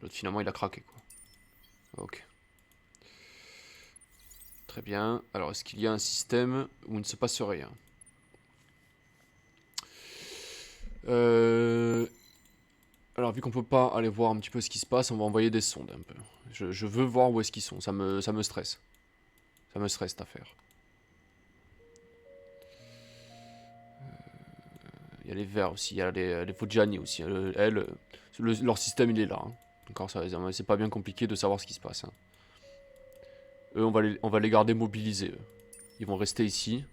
L'autre finalement il a craqué, quoi. Ok. Très bien. Alors est-ce qu'il y a un système où il ne se passe rien? Alors vu qu'on peut pas aller voir un petit peu ce qui se passe, on va envoyer des sondes un peu. Je veux voir où est-ce qu'ils sont, ça me stresse. Ça me stresse cette affaire. Il y a les verts aussi, il y a les Fojani aussi. Leur système il est là. Hein. Encore ça, c'est pas bien compliqué de savoir ce qui se passe. Hein. Eux, on va les garder mobilisés. Eux. Ils vont rester ici.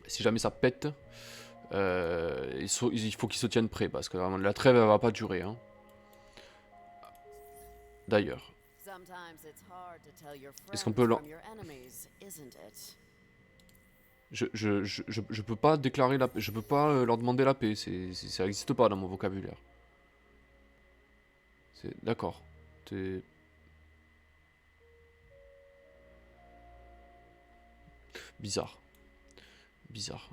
Si jamais ça pète, il faut qu'ils se tiennent prêts parce que la trêve elle va pas durer. Hein. D'ailleurs. Est-ce qu'on peut je peux pas déclarer la paix, je peux pas leur demander la paix, ça n'existe pas dans mon vocabulaire. D'accord. Bizarre. Bizarre.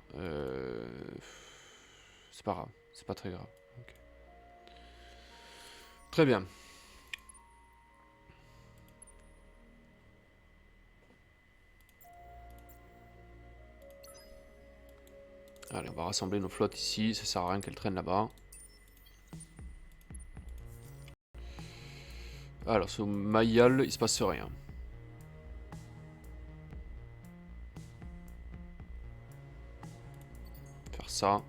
C'est pas grave, c'est pas très grave. Okay. Très bien. Allez, on va rassembler nos flottes ici, ça sert à rien qu'elles traînent là-bas. Alors, sur Mayal, il se passe rien. Faire ça.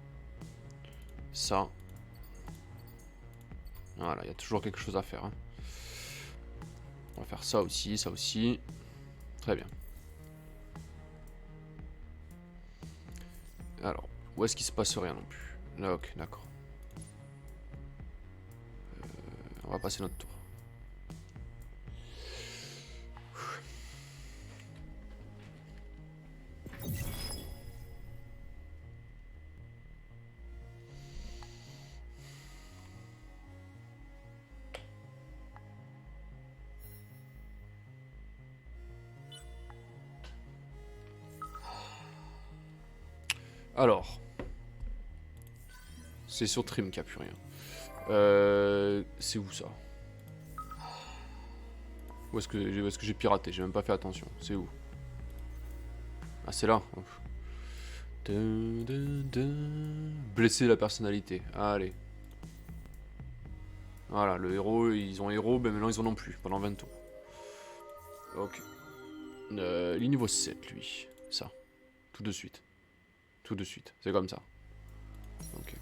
Ça. Voilà, il y a toujours quelque chose à faire. Hein. On va faire ça aussi, ça aussi. Très bien. Alors, où est-ce qu'il se passe rien non plus? Là, ok, d'accord. On va passer notre tour. Alors, c'est sur Trim qu'il n'y a plus rien. C'est où ça? Où est-ce que j'ai piraté? J'ai même pas fait attention. C'est où? Ah, c'est là. Blesser la personnalité. Allez. Voilà, le héros, ils ont héros, mais maintenant ils en ont plus, pendant 20 tours. Ok. Il est niveau 7, lui. Ça. Tout de suite. Tout de suite. C'est comme ça. Ok.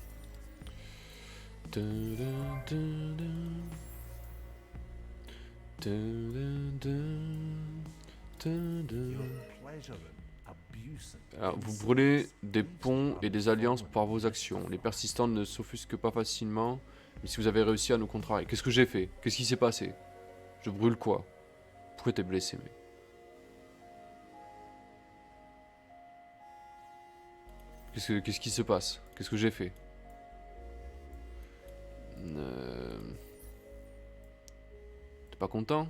Alors, vous brûlez des ponts et des alliances par vos actions. Les persistants ne s'offusquent pas facilement, mais si vous avez réussi à nous contrarier. Qu'est-ce que j'ai fait? Qu'est-ce qui s'est passé? Je brûle quoi? Pourquoi t'es blessé, mec? Qu'est-ce qui se passe? Qu'est-ce que j'ai fait? T'es pas content?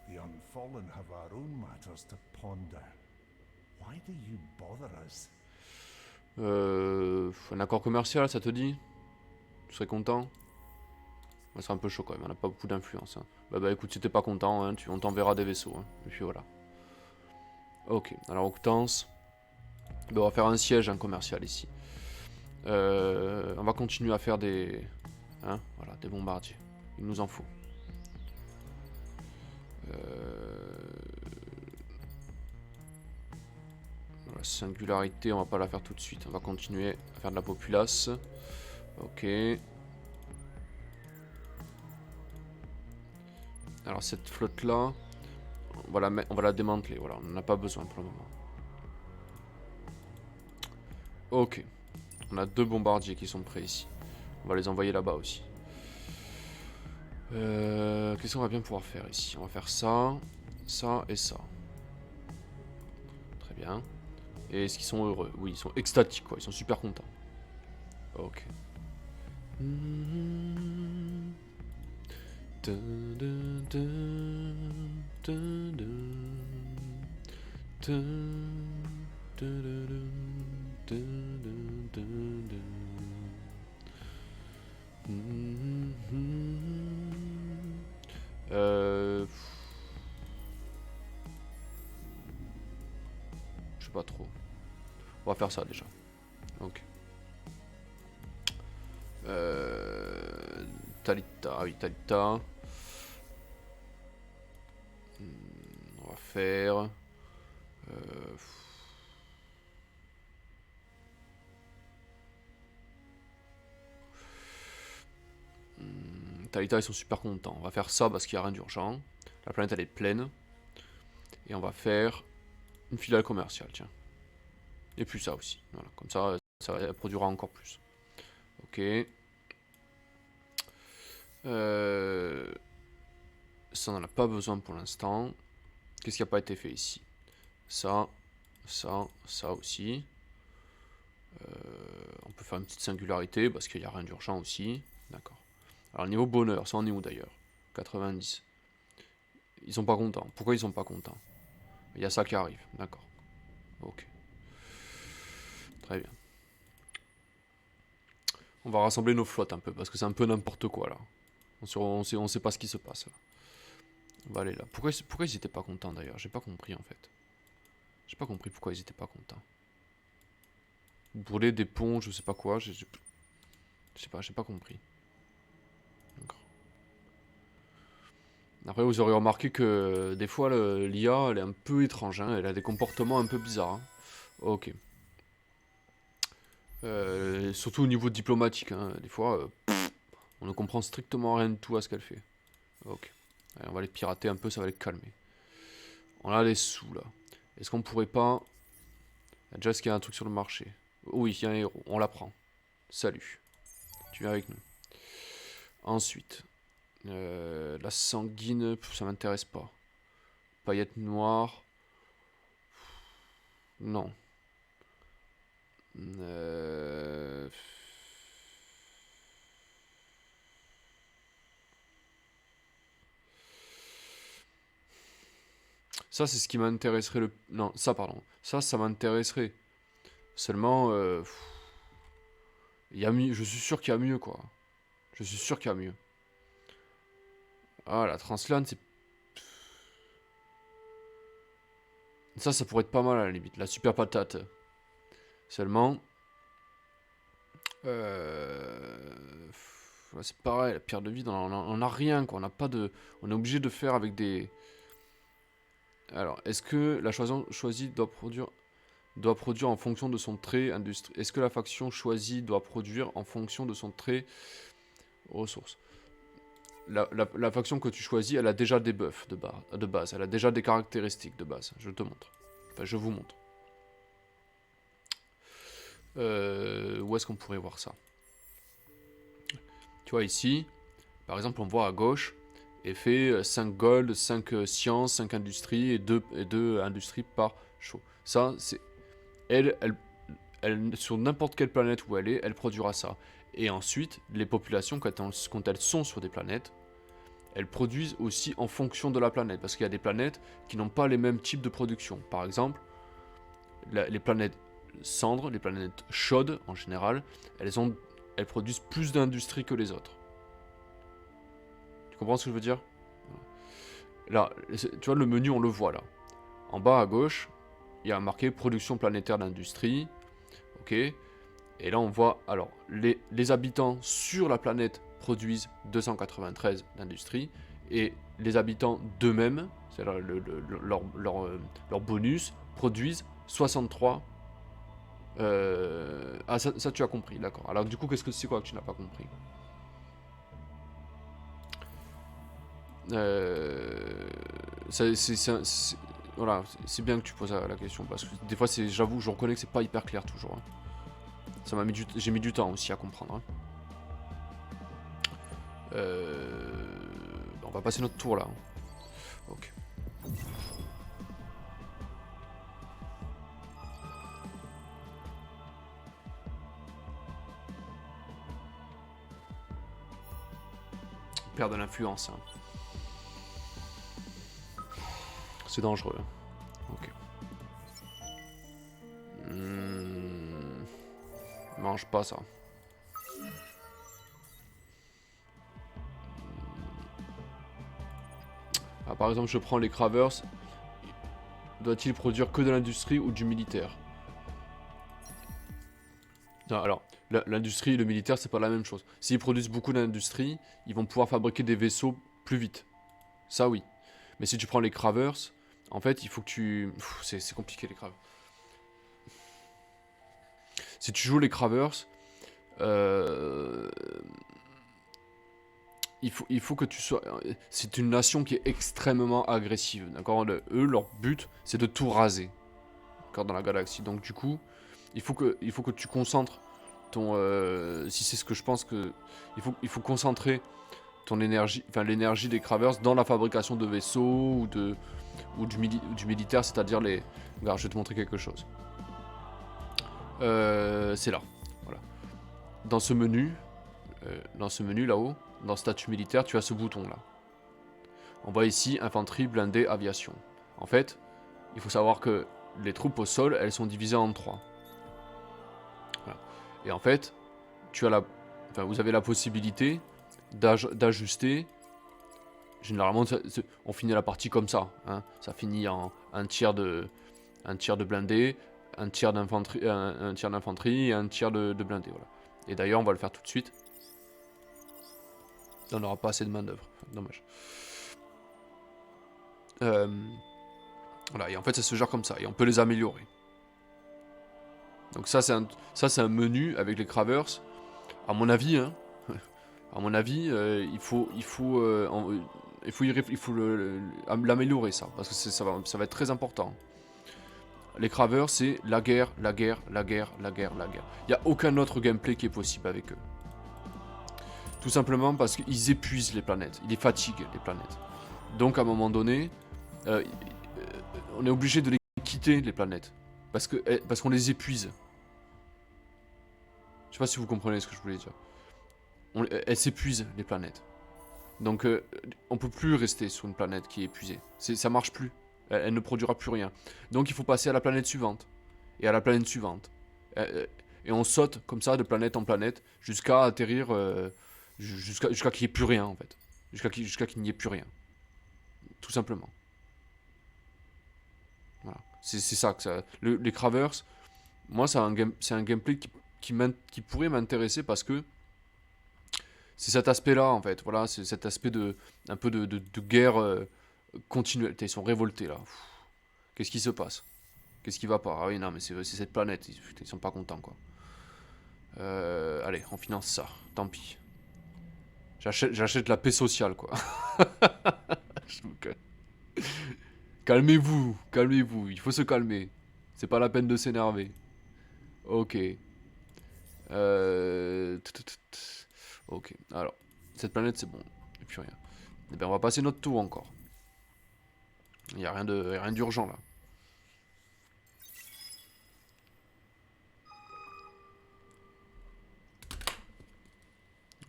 The unfallen have our own matters to ponder. Why do you bother us?
Un accord commercial, ça te dit? Tu serais content? Ouais, c'est un peu chaud quand même, on n'a pas beaucoup d'influence. Hein. Bah écoute, si t'es pas content, hein, on t'enverra des vaisseaux. Hein. Et puis voilà. Ok, alors Octance. Bah, on va faire un siège commercial ici. On va continuer à faire des... Hein, voilà, des bombardiers. Il nous en faut. La singularité, on va pas la faire tout de suite. On va continuer à faire de la populace. Ok. Alors cette flotte là, on va la démanteler. Voilà, on n'en a pas besoin pour le moment. Ok. On a 2 bombardiers qui sont prêts ici. On va les envoyer là-bas aussi. Qu'est-ce qu'on va bien pouvoir faire ici? On va faire ça, ça et ça. Très bien. Et est-ce qu'ils sont heureux? Oui, ils sont extatiques, quoi. Ils sont super contents. Ok. Je sais pas trop. On va faire ça déjà. Ok. Talita, ah oui, Talita. On va faire... Talita, ils sont super contents. On va faire ça parce qu'il n'y a rien d'urgent. La planète, elle est pleine. Et on va faire une filiale commerciale, tiens. Et puis ça aussi. Voilà, comme ça, ça produira encore plus. Ok. Ça, on n'en a pas besoin pour l'instant. Qu'est-ce qui n'a pas été fait ici? Ça, ça, ça aussi. On peut faire une petite singularité parce qu'il n'y a rien d'urgent aussi. D'accord. Alors niveau bonheur, ça en est où d'ailleurs? 90. Ils sont pas contents. Pourquoi ils sont pas contents? Il y a ça qui arrive. D'accord. Ok. Très bien. On va rassembler nos flottes un peu parce que c'est un peu n'importe quoi là. On sait pas ce qui se passe là. On va aller là. Pourquoi ils étaient pas contents d'ailleurs? J'ai pas compris en fait. J'ai pas compris pourquoi ils étaient pas contents. Brûler des ponts, je sais pas quoi. Je sais pas, j'ai pas compris. D'accord. Après, vous aurez remarqué que des fois, l'IA, elle est un peu étrange. Hein, elle a des comportements un peu bizarres. Hein. Ok. Surtout au niveau diplomatique. Hein, des fois, on ne comprend strictement rien de tout à ce qu'elle fait. Ok. Allez, on va les pirater un peu, ça va les calmer. On a les sous là. Est-ce qu'on pourrait pas... Déjà, est-ce qu'il y a un truc sur le marché? Oui, il y a un héros. On la prend. Salut. Tu viens avec nous. Ensuite, la sanguine, ça m'intéresse pas. Paillettes noires. Non. Ça, c'est ce qui m'intéresserait le... Non, ça, pardon. Ça m'intéresserait. Seulement, il y a mieux. Je suis sûr qu'il y a mieux, quoi. Je suis sûr qu'il y a mieux. Ah, la Translane, c'est... Ça pourrait être pas mal, à la limite. La super patate. Seulement... c'est pareil, la pierre de vide, on a rien, quoi. On n'a pas de... On est obligé de faire avec des... Alors, est-ce que la choisie doit produire en fonction de son trait industrie? Est-ce que la faction choisie doit produire en fonction de son trait ressources? La faction que tu choisis, elle a déjà des buffs de base. Elle a déjà des caractéristiques de base. Je te montre. Enfin, je vous montre. Où est-ce qu'on pourrait voir ça? Tu vois ici, par exemple, on voit à gauche, effet 5 gold, 5 sciences, 5 industries et 2 industries par show. Ça, c'est... Elle, sur n'importe quelle planète où elle est, elle produira ça. Et ensuite, les populations, quand elles sont sur des planètes, elles produisent aussi en fonction de la planète. Parce qu'il y a des planètes qui n'ont pas les mêmes types de production. Par exemple, les planètes cendres, les planètes chaudes en général, elles produisent plus d'industrie que les autres. Tu comprends ce que je veux dire? Là, tu vois le menu, on le voit là. En bas à gauche, il y a marqué production planétaire d'industrie. Ok. Et là, on voit, alors, les habitants sur la planète produisent 293 d'industrie. Et les habitants d'eux-mêmes, c'est leur bonus, produisent 63. Ah, ça tu as compris, d'accord. Alors du coup, qu'est-ce que c'est quoi que tu n'as pas compris? Voilà, c'est bien que tu poses la question, parce que des fois, j'avoue, je reconnais que c'est pas hyper clair toujours. Hein. J'ai mis du temps aussi à comprendre. Hein. On va passer notre tour là. Ok. Perdre de l'influence. Hein. C'est dangereux. Ok. Mange pas ça. Ah, par exemple, je prends les Cravers. Doit-il produire que de l'industrie ou du militaire? Non, alors, l'industrie et le militaire, c'est pas la même chose. S'ils produisent beaucoup d'industrie, ils vont pouvoir fabriquer des vaisseaux plus vite. Ça, oui. Mais si tu prends les Cravers, en fait, il faut que tu... C'est compliqué, les Cravers. Si tu joues les Cravers, il faut que tu sois... C'est une nation qui est extrêmement agressive, d'accord? Eux, leur but, c'est de tout raser, d'accord, dans la galaxie. Donc, du coup, il faut que tu concentres ton... si c'est ce que je pense que... Il faut concentrer ton énergie, enfin l'énergie des Cravers dans la fabrication de vaisseaux ou du militaire, c'est-à-dire les... Regarde, je vais te montrer quelque chose. C'est là, voilà. Dans ce menu là-haut, dans statut militaire, tu as ce bouton là. On voit ici infanterie, blindée, aviation. En fait, il faut savoir que les troupes au sol, elles sont divisées en 3. Voilà. Et en fait, vous avez la possibilité d'ajuster. Généralement, on finit la partie comme ça. Hein. Ça finit en un tiers de blindés, un tiers d'infanterie et un tiers de blindés. Voilà. Et d'ailleurs, on va le faire tout de suite. On n'aura pas assez de main d'œuvre. Dommage. Voilà, et en fait, ça se gère comme ça. Et on peut les améliorer. Donc ça, c'est un menu avec les Cravers. À mon avis, hein, il faut l'améliorer ça, parce que ça va être très important. Les Cravers, c'est la guerre, la guerre, la guerre, la guerre, la guerre. Il n'y a aucun autre gameplay qui est possible avec eux. Tout simplement parce qu'ils épuisent les planètes, ils les fatiguent les planètes. Donc à un moment donné, on est obligé de les quitter les planètes, parce qu'on les épuise. Je sais pas si vous comprenez ce que je voulais dire. Elles s'épuisent les planètes. Donc on peut plus rester sur une planète qui est épuisée. Ça marche plus. Elle ne produira plus rien. Donc il faut passer à la planète suivante. Et à la planète suivante. Et on saute comme ça de planète en planète jusqu'à atterrir... jusqu'à qu'il n'y ait plus rien en fait. Jusqu'à qu'il n'y ait plus rien. Tout simplement. Voilà. C'est ça que ça... les Cravers, moi c'est un gameplay qui pourrait m'intéresser parce que c'est cet aspect-là en fait. Voilà, c'est cet aspect un peu de guerre continuelle. Ils sont révoltés là. Qu'est-ce qui se passe? Qu'est-ce qui va pas? Ah oui, non, mais c'est cette planète. Ils sont pas contents quoi. Allez, on finance ça. Tant pis. J'achète la paix sociale quoi. Calmez-vous, calmez-vous. Il faut se calmer. C'est pas la peine de s'énerver. Ok. Ok. Alors, cette planète c'est bon. Et puis rien. Eh bien, on va passer notre tour encore. Il n'y a rien d'urgent là.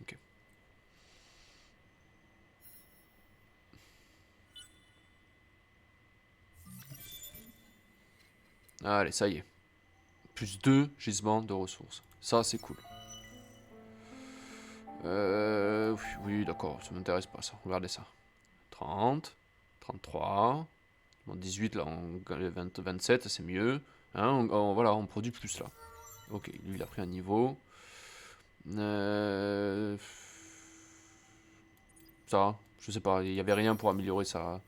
Ok. Allez, ça y est. Plus 2 gisements de ressources. Ça, c'est cool. Oui, d'accord, ça m'intéresse pas ça. Regardez ça. 30, 33, bon, 18 là, 27, c'est mieux. Hein, voilà, on produit plus là. Ok, lui il a pris un niveau. Ça, je sais pas, il n'y avait rien pour améliorer son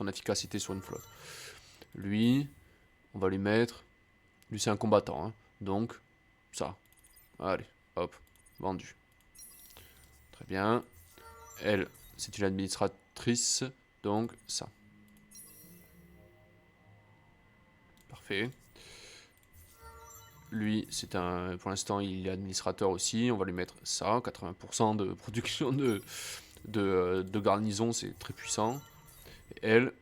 efficacité sur une flotte. Lui, on va lui mettre. Lui c'est un combattant, hein, donc ça. Allez, hop, vendu. Très bien. Elle, c'est une administratrice, donc ça. Parfait. Lui, c'est un. Pour l'instant, il est administrateur aussi. On va lui mettre ça. 80% de production de garnison, c'est très puissant. Et elle,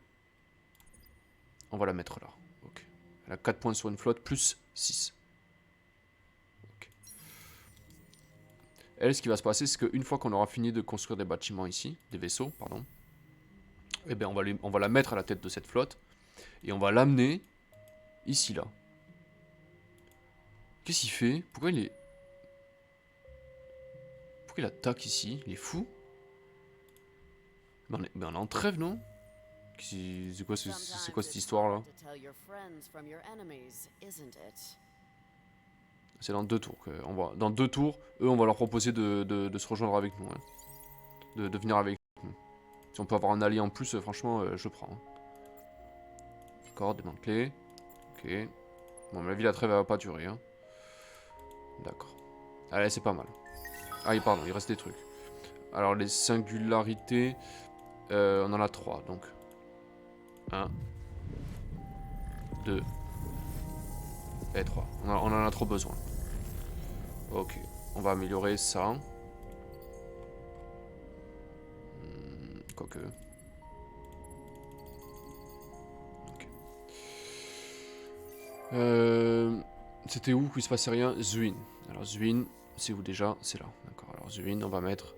on va la mettre là. Ok. Elle a 4 points sur une flotte, plus 6. Ok. Elle, ce qui va se passer, c'est qu'une fois qu'on aura fini de construire des bâtiments ici, des vaisseaux, pardon, eh bien, on va la mettre à la tête de cette flotte. Et on va l'amener ici, là. Qu'est-ce qu'il fait? Pourquoi il est... Pourquoi il attaque ici? Il est fou? Mais on est en trêve, non? C'est quoi cette histoire-là? C'est dans 2 tours. Dans 2 tours, eux, on va leur proposer de se rejoindre avec nous. Hein. De venir avec nous. Si on peut avoir un allié en plus, franchement, je prends. Hein. D'accord, démantelé. Ok. Bon, à mon avis, la trêve, elle va pas durer. Hein. D'accord. Allez, c'est pas mal. Ah, pardon, il reste des trucs. Alors, les singularités, on en a 3, donc. 1, 2 et 3. On en a trop besoin. Ok, on va améliorer ça. Quoique. Ok. C'était où qu'il se passait rien? Zuin. Alors Zuin, c'est où déjà? C'est là. D'accord. Alors Zuin, on va mettre.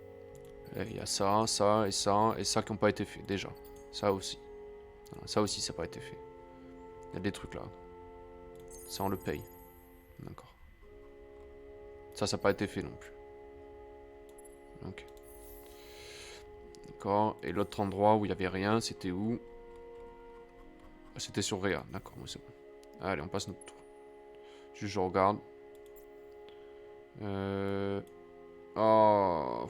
Il y a ça, ça et ça et ça qui n'ont pas été faits déjà. Ça aussi. Voilà, ça aussi, ça n'a pas été fait. Il y a des trucs là. Ça, on le paye. D'accord. Ça n'a pas été fait non plus. Ok. D'accord. Et l'autre endroit où il n'y avait rien, c'était où? C'était sur Réa. D'accord, c'est bon. Allez, on passe notre tour. Juste, je regarde. Oh.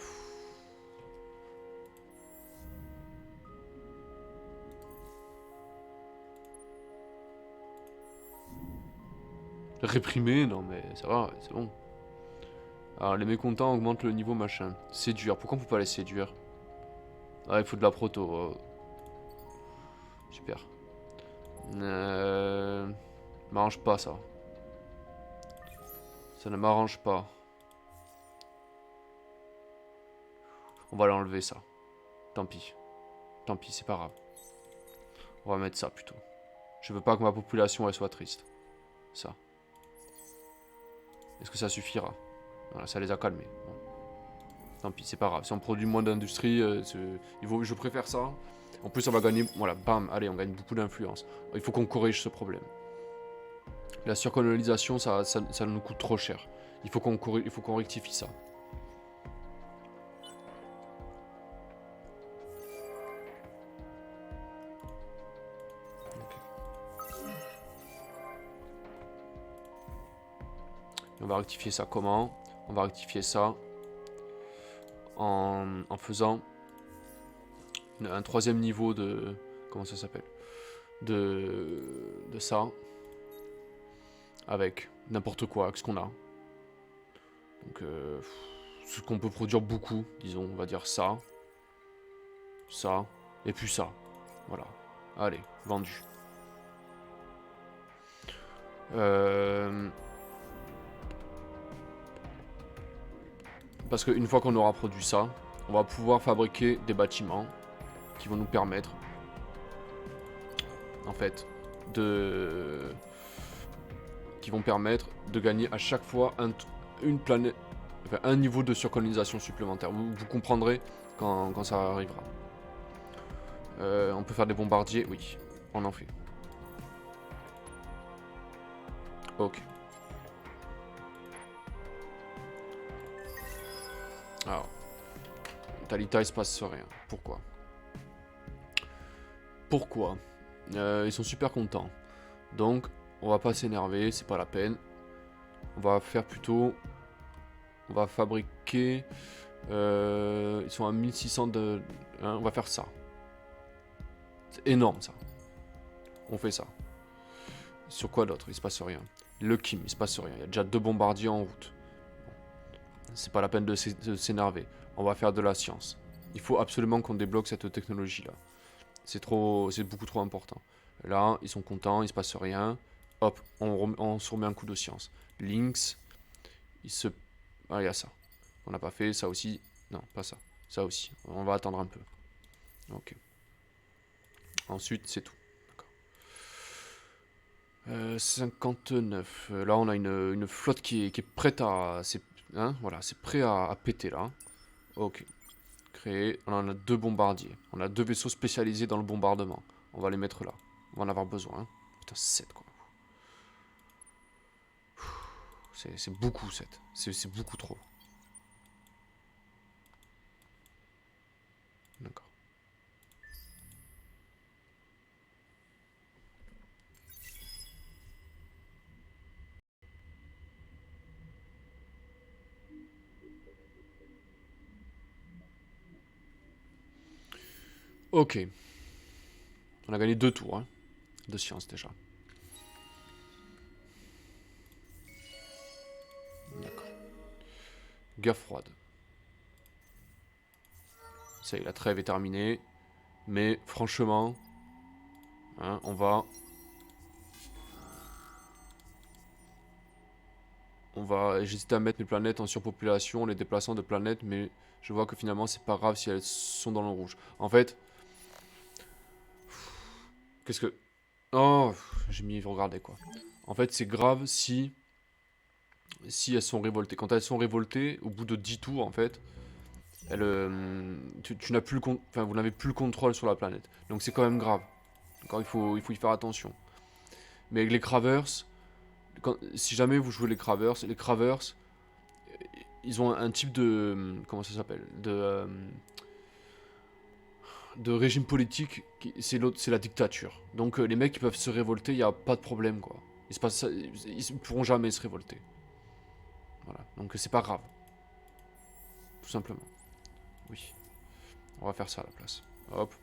Réprimer, non mais ça va, c'est bon. Alors les mécontents augmentent le niveau machin. Séduire, pourquoi on peut pas les séduire? Ah, il faut de la proto. Super. M'arrange pas ça. Ça ne m'arrange pas. On va l'enlever ça. Tant pis. Tant pis, c'est pas grave. On va mettre ça plutôt. Je veux pas que ma population elle soit triste. Ça. Est-ce que ça suffira? Voilà, ça les a calmés. Bon. Tant pis, c'est pas grave. Si on produit moins d'industrie, je préfère ça. En plus, on va gagner... Voilà, bam, allez, on gagne beaucoup d'influence. Il faut qu'on corrige ce problème. La surcolonisation, ça nous coûte trop cher. Il faut qu'on rectifie ça. Okay. On va rectifier ça comment? On va rectifier ça en faisant un 3e niveau de... Comment ça s'appelle? De ça. Avec n'importe quoi, avec ce qu'on a. Donc, ce qu'on peut produire beaucoup, disons, on va dire ça. Ça. Et puis ça. Voilà. Allez, vendu. Parce qu'une fois qu'on aura produit ça, on va pouvoir fabriquer des bâtiments qui vont nous permettre, en fait, qui vont permettre de gagner à chaque fois une planète, enfin, un niveau de surcolonisation supplémentaire. Vous comprendrez quand ça arrivera. On peut faire des bombardiers, oui, on en fait. Ok. Alors. Talita, il se passe rien. Pourquoi? Pourquoi? Ils sont super contents. Donc, on va pas s'énerver, c'est pas la peine. On va faire plutôt... On va fabriquer... ils sont à 1600 de... Hein, on va faire ça. C'est énorme, ça. On fait ça. Sur quoi d'autre? Il se passe rien. Le Kim, il se passe rien. Il y a déjà 2 bombardiers en route. C'est pas la peine de s'énerver. On va faire de la science. Il faut absolument qu'on débloque cette technologie-là. C'est beaucoup trop important. Là, ils sont contents, il se passe rien. Hop, on se remet un coup de science. Lynx, ah, il y a ça. On n'a pas fait, ça aussi. Non, pas ça. Ça aussi. On va attendre un peu. Ok. Ensuite, c'est tout. 59. Là, on a une flotte qui est prête à... Hein, voilà, c'est prêt à péter, là. Ok. Créer. On en a 2 bombardiers. On a 2 vaisseaux spécialisés dans le bombardement. On va les mettre là. On va en avoir besoin. Hein. Putain, 7, quoi. C'est beaucoup, 7. C'est beaucoup trop. D'accord. Ok. On a gagné 2 tours hein, de science déjà. D'accord. Guerre froide. Ça y est, la trêve est terminée. Mais franchement, hein, on va... J'hésite à mettre mes planètes en surpopulation, en les déplaçant de planètes, mais je vois que finalement c'est pas grave si elles sont dans le rouge. En fait... Qu'est-ce que... Oh, j'ai mis regarder quoi. En fait, c'est grave si elles sont révoltées. Quand elles sont révoltées, au bout de 10 tours, en fait, tu n'as plus enfin, vous n'avez plus le contrôle sur la planète. Donc c'est quand même grave. D'accord, il faut y faire attention. Mais avec les Cravers, si jamais vous jouez les Cravers, ils ont un type de... Comment ça s'appelle de régime politique, c'est la dictature. Donc les mecs qui peuvent se révolter, il n'y a pas de problème quoi. Ils pourront jamais se révolter. Voilà, donc c'est pas grave. Tout simplement. Oui. On va faire ça à la place. Hop.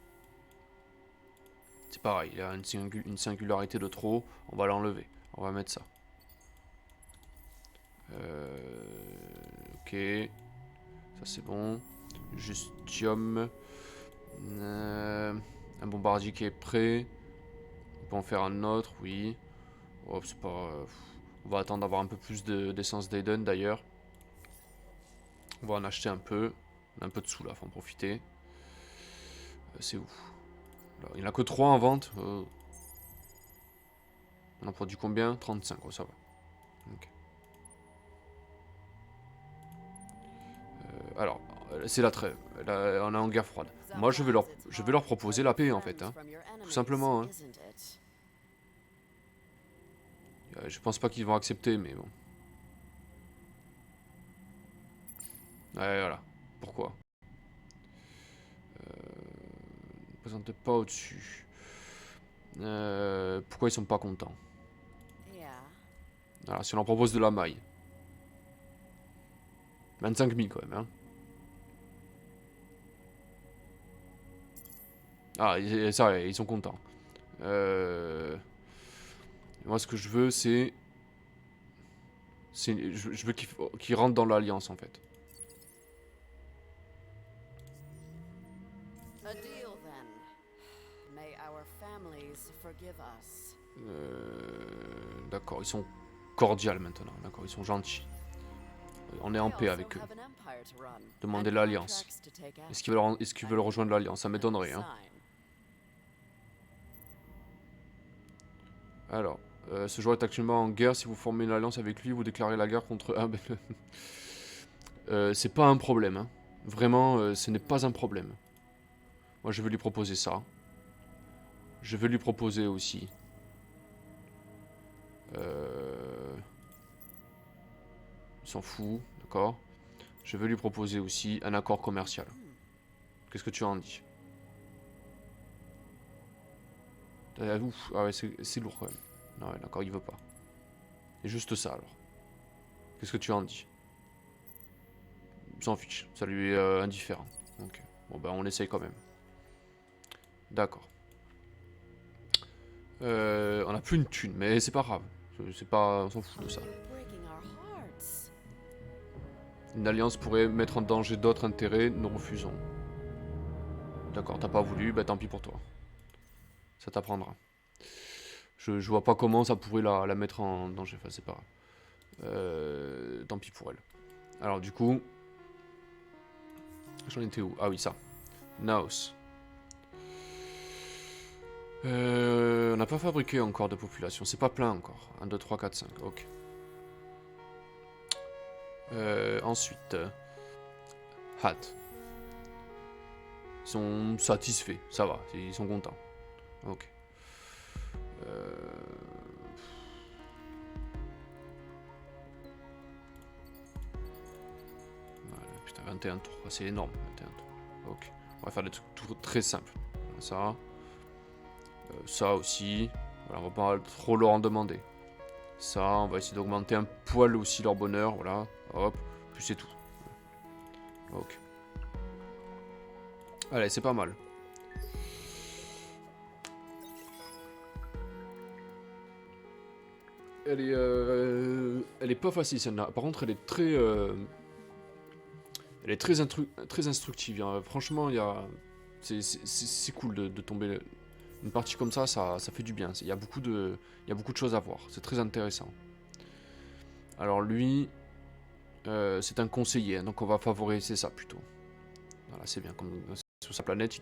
C'est pareil, il y a une singularité de trop, on va l'enlever. On va mettre ça. Ok. Ça c'est bon. Justium. Un bombardier qui est prêt. On peut en faire un autre, oui. Oh, c'est pas... on va attendre d'avoir un peu plus d'essence d'Aiden d'ailleurs. On va en acheter un peu. On a un peu de sous là, faut en profiter. C'est où là, il n'y en a que 3 en vente. On en produit combien? 35, oh, ça va. Okay. Alors, c'est la trêve. Là, on est en guerre froide. Moi, je vais leur proposer la paix en fait. Hein. Tout simplement. Hein. Je pense pas qu'ils vont accepter, mais bon. Ouais, voilà. Pourquoi ne présente pas au-dessus. Pourquoi ils sont pas contents? Alors, si on leur propose de la maille. 25 000 quand même, hein. Ah, ça, ils sont contents. Moi, ce que je veux, c'est... Je veux qu'ils rentrent dans l'alliance, en fait. D'accord, ils sont cordiaux maintenant. D'accord, ils sont gentils. On est en paix avec eux. Demandez l'alliance. Est-ce qu'ils veulent rejoindre l'alliance? Ça m'étonnerait, hein. Alors, ce joueur est actuellement en guerre. Si vous formez une alliance avec lui, vous déclarez la guerre contre... Ah, ben, c'est pas un problème. Hein. Vraiment, ce n'est pas un problème. Moi, je vais lui proposer ça. Je vais lui proposer aussi... Il s'en fout, d'accord. Je vais lui proposer aussi un accord commercial. Qu'est-ce que tu en dis? Ouf, ah ouais, c'est lourd quand même. Non, ouais, d'accord, il veut pas. Et juste ça alors. Qu'est-ce que tu en dis? Il s'en fiche, ça lui est indifférent. Ok, bon ben on essaye quand même. D'accord. On a plus une thune, mais c'est pas grave. C'est pas, on s'en fout de ça. Une alliance pourrait mettre en danger d'autres intérêts, nous refusons. D'accord, t'as pas voulu, bah tant pis pour toi. Ça t'apprendra. Je vois pas comment ça pourrait la mettre en danger, enfin c'est pas grave. Tant pis pour elle. Alors du coup... J'en étais où? Ah oui, ça. Naos. On n'a pas fabriqué encore de population, c'est pas plein encore. 1, 2, 3, 4, 5, ok. Ensuite... Hat. Ils sont satisfaits, ça va, ils sont contents. Ok. Voilà, putain, 21 tours, c'est énorme, 21 tours. Ok. On va faire des trucs très simples. Ça. Ça aussi. Voilà, on va pas trop leur en demander. Ça, on va essayer d'augmenter un poil aussi leur bonheur, voilà. Hop, puis c'est tout. Ok. Allez, c'est pas mal. Elle est pas facile celle-là. Par contre, elle est très instructive. Hein. Franchement, c'est cool de tomber une partie comme ça, ça fait du bien. Il y a beaucoup de choses à voir. C'est très intéressant. Alors lui, c'est un conseiller, hein, donc on va favoriser ça plutôt. Voilà, c'est bien. Comme sur sa planète, il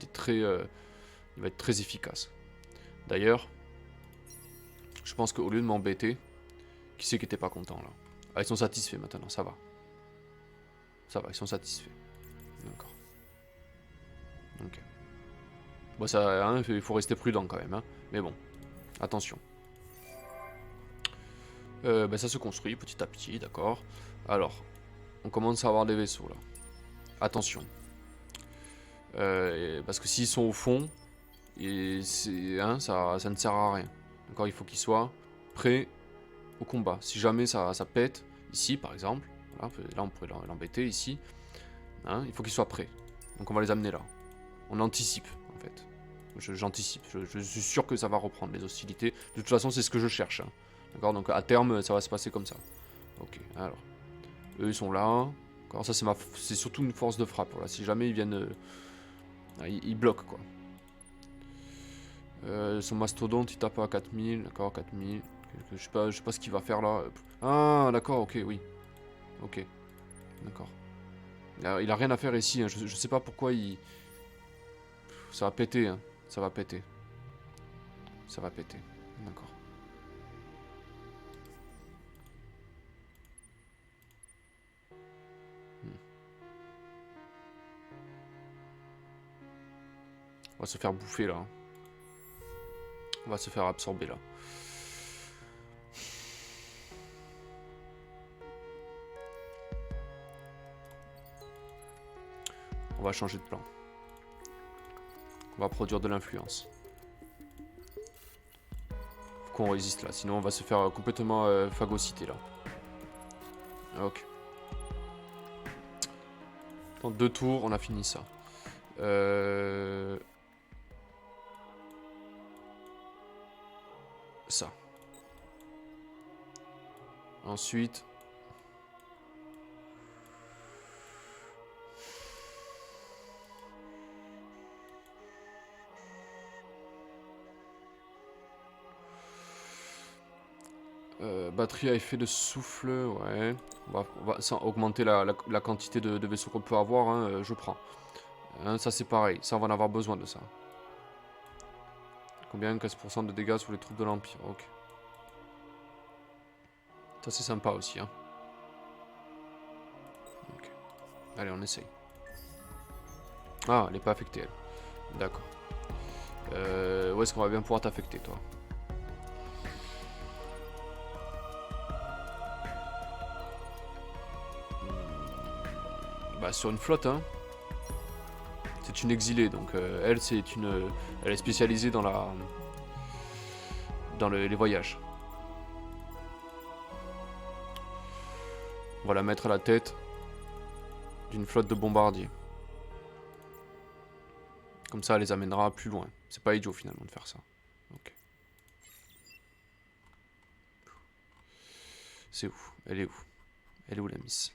va être très efficace. D'ailleurs, je pense qu'au lieu de m'embêter, qui c'est qui était pas content là? Ah, ils sont satisfaits maintenant, ça va. Ça va, ils sont satisfaits. D'accord. Ok. Bon, ça, hein, il faut rester prudent quand même, hein. Mais bon, attention. Ben, ça se construit petit à petit, d'accord. Alors, on commence à avoir des vaisseaux là. Attention. Parce que s'ils sont au fond, hein, ça ne sert à rien. D'accord, il faut qu'ils soient prêts au combat. Si jamais ça pète, ici par exemple, voilà, là on pourrait l'embêter ici, hein, il faut qu'ils soient prêts. Donc on va les amener là. On anticipe en fait. J'anticipe. Je suis sûr que ça va reprendre les hostilités. De toute façon, c'est ce que je cherche. Hein. D'accord, donc à terme, ça va se passer comme ça. Ok, alors. Eux, ils sont là. D'accord, ça, c'est surtout une force de frappe. Voilà. Si jamais ils viennent. Ils bloquent, quoi. Son mastodonte, il tape à 4000. D'accord, 4000. Je sais pas ce qu'il va faire là. Ah, d'accord, ok, oui. Ok. D'accord. Il a rien à faire ici. Hein. Je sais pas pourquoi il. Ça va péter, hein. Ça va péter. Ça va péter. D'accord. On va se faire bouffer là. On va se faire absorber là. On va changer de plan. On va produire de l'influence. Faut qu'on résiste là, sinon on va se faire complètement phagocyter là. Ok. Dans 2 tours, on a fini ça. Ça. Ensuite... batterie à effet de souffle, ouais. On va sans augmenter la quantité de vaisseaux qu'on peut avoir, hein, je prends. Hein, ça c'est pareil, ça on va en avoir besoin de ça. Combien? 15% de dégâts sur les troupes de l'Empire, ok. Ça c'est sympa aussi, hein. Ok. Allez, on essaye. Ah, elle n'est pas affectée, elle. D'accord. Où est-ce qu'on va bien pouvoir t'affecter, toi? Bah, sur une flotte, hein. C'est une exilée, donc elle, elle est spécialisée dans les voyages. On va la mettre à la tête d'une flotte de bombardiers. Comme ça, elle les amènera plus loin. C'est pas idiot finalement de faire ça. Ok. C'est où? Elle est où? Elle est où la miss?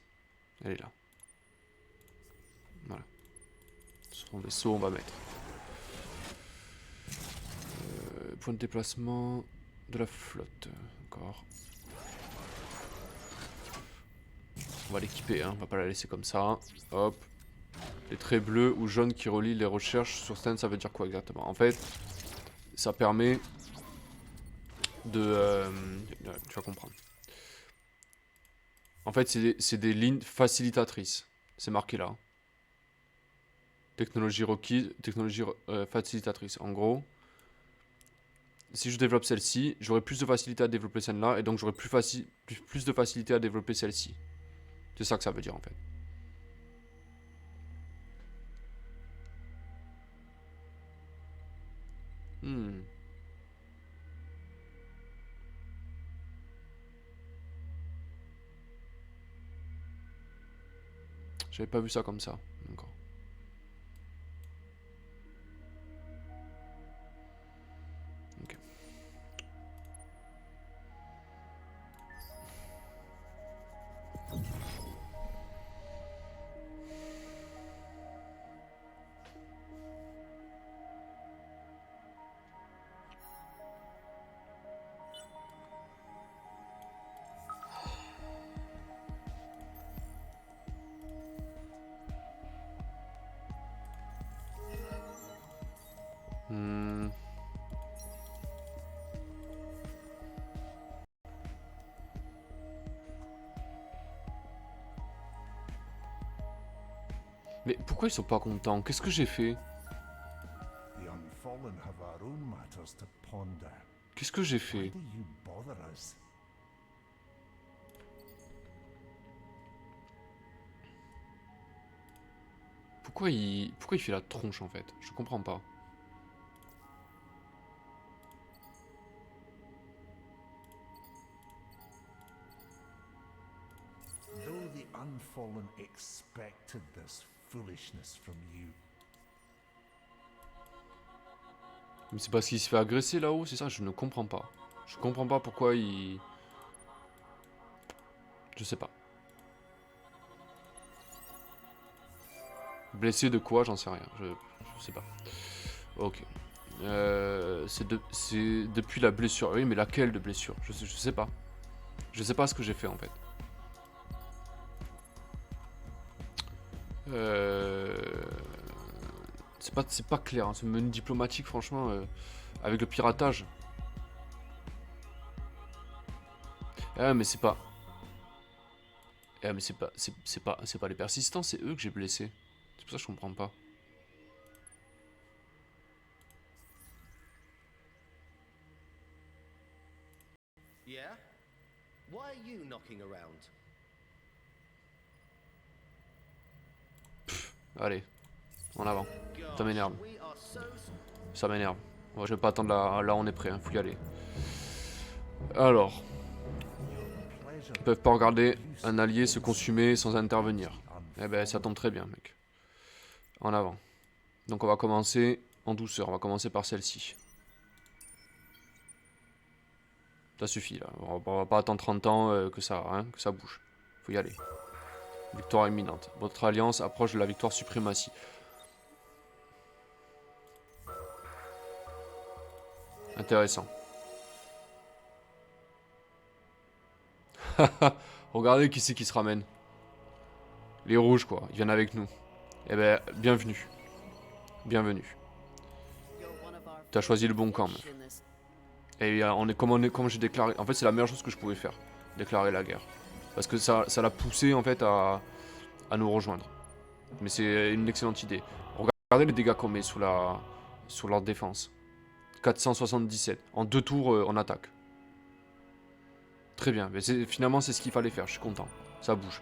Elle est là. Voilà. Sur son vaisseau, on va mettre. Point de déplacement de la flotte. Encore. On va l'équiper, hein. On va pas la laisser comme ça. Hop. Les traits bleus ou jaunes qui relient les recherches sur scène, ça veut dire quoi exactement? En fait, ça permet de... tu vas comprendre. En fait, c'est des lignes facilitatrices. C'est marqué là. Technologie requise, technologie facilitatrice. En gros, si je développe celle-ci, j'aurai plus de facilité à développer celle-là, et donc j'aurai plus de facilité à développer celle-ci. C'est ça que ça veut dire en fait. J'avais pas vu ça comme ça. D'accord. Ok. Mais pourquoi ils sont pas contents? Qu'est-ce que j'ai fait?
The Unfallen have our own matters to ponder.
Qu'est-ce que j'ai
Why
fait?
do you bother us?
Pourquoi il fait la tronche en fait? Je comprends pas.
Though the Unfallen expected this foolishness from you.
Mais c'est parce qu'il se fait agresser là-haut, c'est ça? Je ne comprends pas. Je comprends pas pourquoi il... Je sais pas. Blessé de quoi? J'en sais rien. Je sais pas. Ok. C'est depuis la blessure. Oui, mais laquelle de blessure? Je sais pas. Je sais pas ce que j'ai fait en fait. C'est pas clair, hein. Ce menu diplomatique, franchement, avec le piratage. Ah, mais c'est pas... Ah, mais c'est pas les persistants, c'est eux que j'ai blessés. C'est pour ça que je comprends pas.
Yeah? Why are you knocking around?
Allez, en avant. Ça m'énerve.
We are so
Ça m'énerve. Ouais, je vais pas attendre là, on est prêt, hein. Faut y aller. Alors, ils peuvent pas regarder un allié se consumer sans intervenir. Eh ben, ça tombe très bien, mec. En avant. Donc on va commencer en douceur. On va commencer par celle-ci. Ça suffit, là. On va pas attendre 30 ans que ça bouge. Faut y aller. Victoire imminente. Votre alliance approche de la victoire suprématie. Intéressant. Regardez qui c'est qui se ramène. Les rouges, quoi. Ils viennent avec nous. Eh ben, bienvenue. Bienvenue. T'as choisi le bon camp, meuf. Et comme j'ai déclaré... En fait, c'est la meilleure chose que je pouvais faire. Déclarer la guerre. Parce que ça l'a poussé, en fait, à nous rejoindre. Mais c'est une excellente idée. Regardez les dégâts qu'on met sous leur défense. 477. En 2 tours, on attaque. Très bien. Mais finalement, c'est ce qu'il fallait faire. Je suis content. Ça bouge.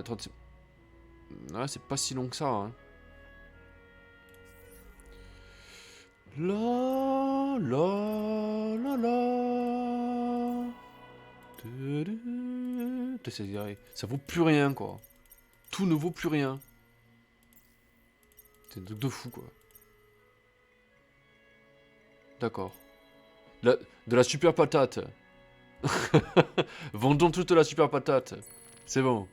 30... Ouais, c'est pas si long que ça. Hein. La la la la. Ça vaut plus rien, quoi. Tout ne vaut plus rien. C'est un truc de fou, quoi. D'accord. De la super patate. Vendons toute la super patate. C'est bon.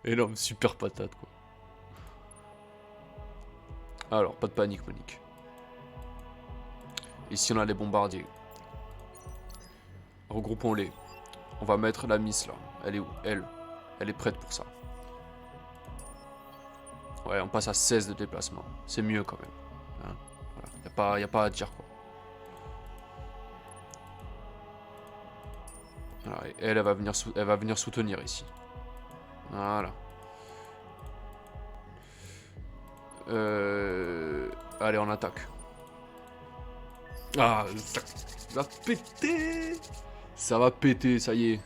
Énorme super patate, quoi. Alors, pas de panique, Monique. Ici, on a les bombardiers. Regroupons-les. On va mettre la miss, là. Elle est où? Elle est prête pour ça. Ouais, on passe à 16 de déplacement. C'est mieux, quand même. Hein, voilà. Y a pas à dire, quoi. Voilà, et elle va venir soutenir, ici. Voilà. Allez, on attaque. Ah, ça va péter. Ça va péter, ça y est.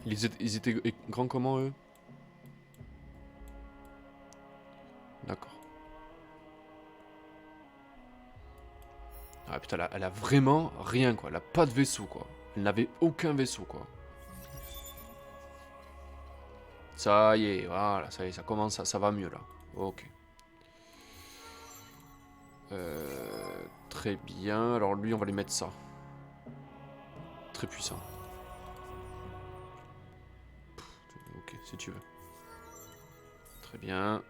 Ils étaient grands comment, eux? D'accord. Ah putain, elle a vraiment rien, quoi. Elle a pas de vaisseau, quoi. Elle n'avait aucun vaisseau, quoi. Ça y est, voilà, ça y est, ça commence, ça va mieux, là. Ok. Très bien. Alors lui, on va lui mettre ça. Très puissant. Ok, si tu veux. Très bien.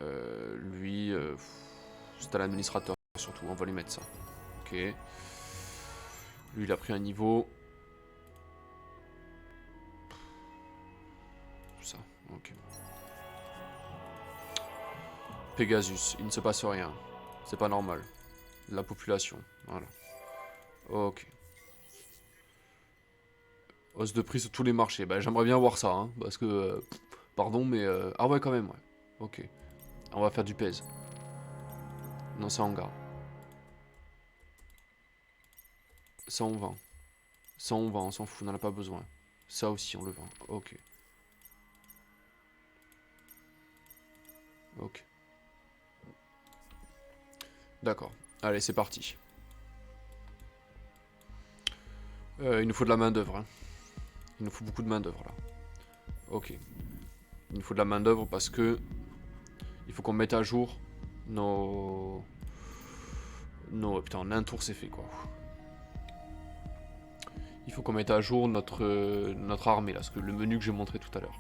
Lui, c'est à l'administrateur surtout. On va lui mettre ça. Ok. Lui, il a pris un niveau. Ça, ok. Pegasus, il ne se passe rien. C'est pas normal. La population, voilà. Ok. Hausse de prix sur tous les marchés. Bah, j'aimerais bien voir ça, hein, parce que... pardon, mais... ah ouais, quand même, ouais. Ok. On va faire du pèse. Non, ça on garde. Ça on vend. Ça on vend, on s'en fout, on n'en a pas besoin. Ça aussi, on le vend. Ok. Ok. D'accord. Allez, c'est parti. Il nous faut de la main d'œuvre. Hein. Il nous faut beaucoup de main d'œuvre là. Ok. Il nous faut de la main d'œuvre parce que il faut qu'on mette à jour nos... Putain, en un tour c'est fait quoi. Il faut qu'on mette à jour notre armée là, parce que le menu que j'ai montré tout à l'heure.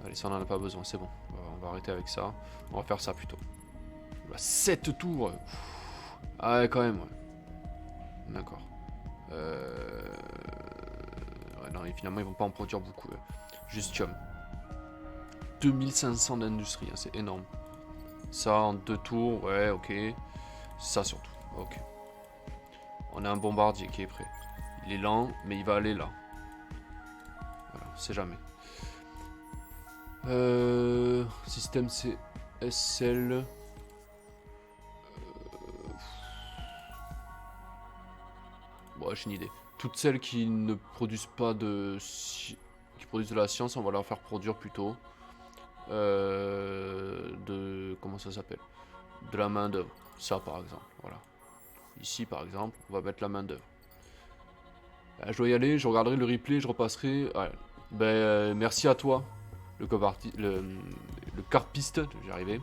Allez, ça on en a pas besoin, c'est bon. On va arrêter avec ça. On va faire ça plutôt. 7 tours. Ah ouais, quand même, ouais. D'accord. Ouais, non, et finalement, ils vont pas en produire beaucoup. Justium. 2500 d'industrie, hein, c'est énorme. Ça, en 2 tours, ouais, ok. Ça surtout, ok. On a un bombardier qui est prêt. Il est lent, mais il va aller là. Voilà, c'est jamais. Système CSL. Bon, j'ai une idée. Toutes celles qui ne produisent pas qui produisent de la science, on va leur faire produire plutôt comment ça s'appelle? De la main d'œuvre. Ça par exemple, voilà. Ici par exemple, on va mettre la main d'œuvre. Je dois y aller, je regarderai le replay, je repasserai. Ouais. Ben merci à toi, le carpiste, j'y arrivé.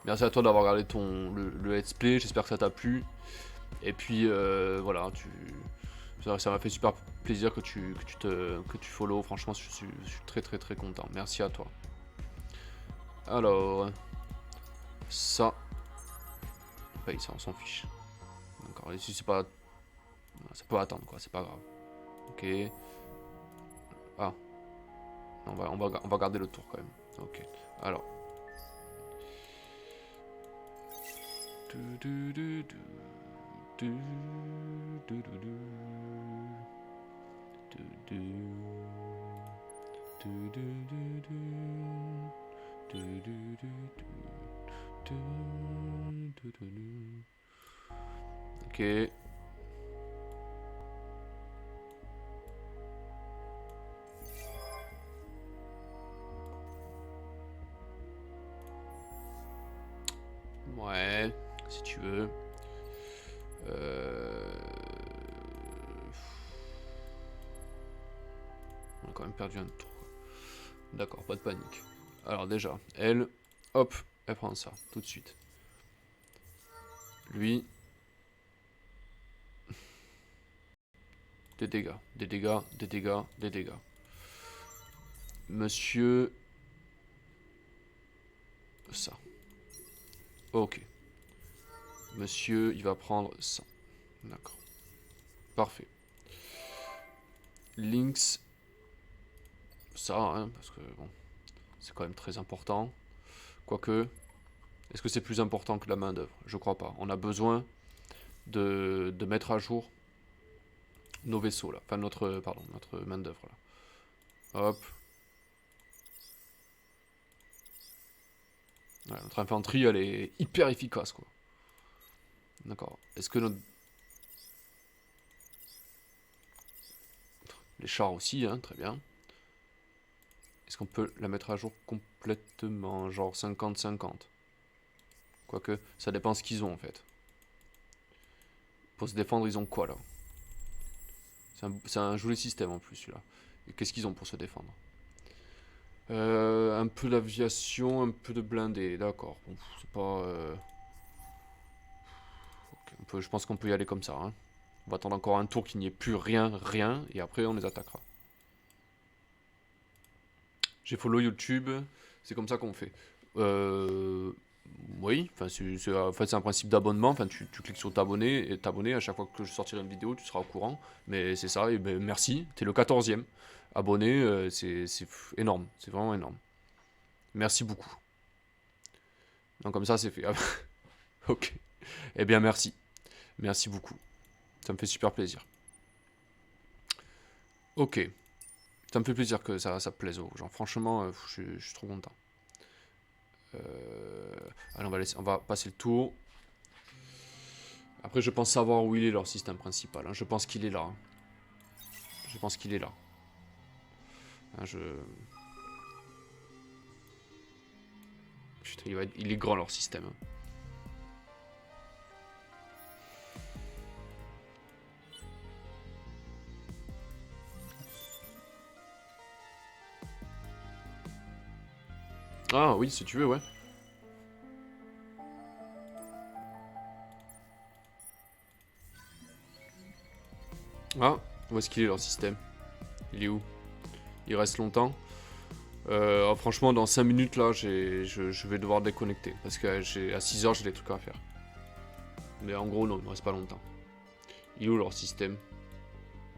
Merci à toi d'avoir regardé le let's play, j'espère que ça t'a plu. Et puis voilà, ça m'a fait super plaisir que tu follow, franchement je suis très très très content. Merci à toi. Alors, ça, paye ça, on s'en fiche. D'accord, ici c'est pas, ça peut attendre quoi, c'est pas grave. Ok. Ah, on va garder le tour quand même. Ok. Alors. Ok. Ouais, si tu veux. On a quand même perdu un tour. D'accord, pas de panique. Alors déjà, elle, hop, elle prend ça, tout de suite. Lui. Des dégâts, des dégâts, des dégâts, des dégâts. Monsieur... Ça. Ok. Monsieur, il va prendre ça. D'accord. Parfait. Lynx. Ça, hein, parce que bon, c'est quand même très important. Quoique, est-ce que c'est plus important que la main d'œuvre? Je crois pas. On a besoin de mettre à jour nos vaisseaux là. Enfin notre, pardon, notre main d'œuvre là. Hop. Ouais, notre infanterie, elle est hyper efficace quoi. D'accord. Est-ce que notre... Les chars aussi, hein, très bien. Est-ce qu'on peut la mettre à jour complètement, genre 50-50? Quoique, ça dépend ce qu'ils ont en fait. Pour se défendre, ils ont quoi là? C'est un joli système en plus celui-là. Et qu'est-ce qu'ils ont pour se défendre? Un peu d'aviation, un peu de blindés, d'accord. Bon, c'est pas... okay, je pense qu'on peut y aller comme ça. Hein. On va attendre encore un tour qu'il n'y ait plus rien, et après on les attaquera. J'ai follow YouTube, c'est comme ça qu'on fait. Oui, enfin c'est un principe d'abonnement. Enfin, tu cliques sur t'abonner et t'abonner. À chaque fois que je sortirai une vidéo, tu seras au courant. Mais c'est ça. Et ben merci. T'es le 14e abonné. C'est énorme. C'est vraiment énorme. Merci beaucoup. Donc comme ça, c'est fait. Ok. Eh bien, merci. Merci beaucoup. Ça me fait super plaisir. Ok. Ça me fait plaisir que ça plaise aux gens. Franchement, je suis trop content. Allez, on va passer le tour. Après, je pense savoir où il est leur système principal. Hein. Je pense qu'il est là. Hein. Je pense qu'il est là. Hein, putain, il est grand leur système. Hein. Ah oui, si tu veux, ouais. Ah, où est-ce qu'il est leur système? Il est où? Il reste longtemps. Franchement, dans 5 minutes, là, je vais devoir déconnecter. Parce qu'à 6 heures, j'ai des trucs à faire. Mais en gros, non, il ne reste pas longtemps. Il est où leur système?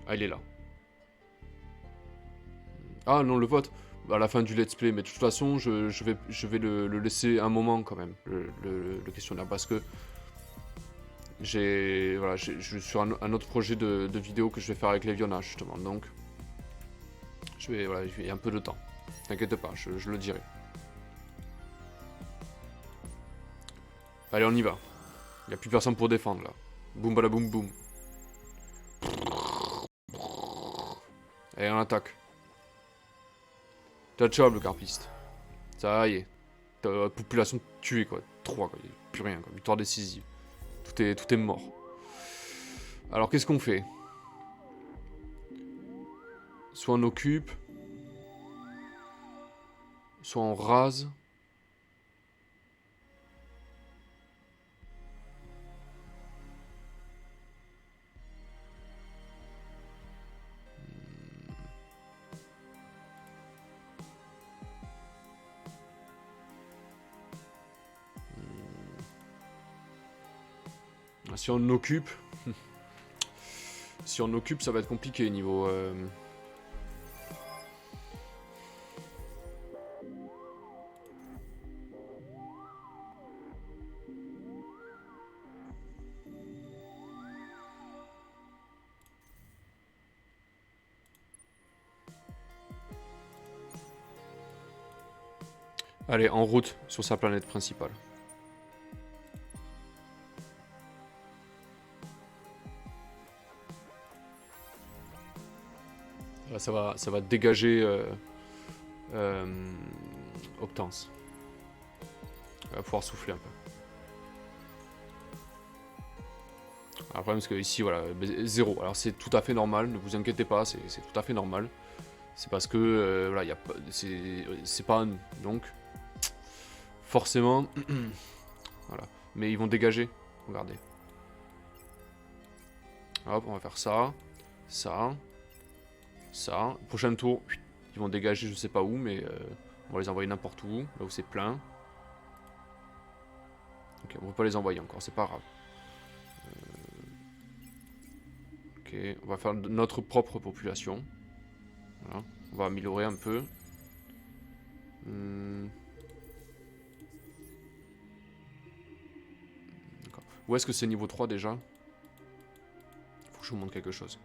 Ah, il est là. Ah non, le vote à la fin du let's play. Mais de toute façon, je vais le laisser un moment quand même, le questionnaire. Parce que voilà, je suis sur un autre projet de vidéo que je vais faire avec Leviona, justement. Donc, voilà, il y a un peu de temps. T'inquiète pas, je le dirai. Allez, on y va. Il n'y a plus personne pour défendre, là. Boum balaboum boum. Allez, on attaque. T'as job, le carpiste. Ça y est. Population tuée, quoi. 3, quoi. Il n'y a plus rien, quoi. Victoire décisive. Tout est mort. Alors, qu'est-ce qu'on fait? Soit on occupe. Soit on rase. Si on occupe... Si on occupe, ça va être compliqué niveau... Allez, en route sur sa planète principale. Là, ça va dégager Octance. Elle va pouvoir souffler un peu. Alors, le problème c'est que ici voilà, 0. Alors c'est tout à fait normal, ne vous inquiétez pas, c'est tout à fait normal. C'est parce que voilà, y a pas, c'est pas à nous. Donc forcément, voilà. Mais ils vont dégager, regardez. Hop, on va faire ça, ça, ça. Prochain tour, ils vont dégager je sais pas où, mais on va les envoyer n'importe où, là où c'est plein. Ok, on va pas les envoyer encore, c'est pas grave. Ok, on va faire notre propre population. Voilà, on va améliorer un peu. Où est-ce que c'est niveau 3 déjà? Faut que je vous montre quelque chose.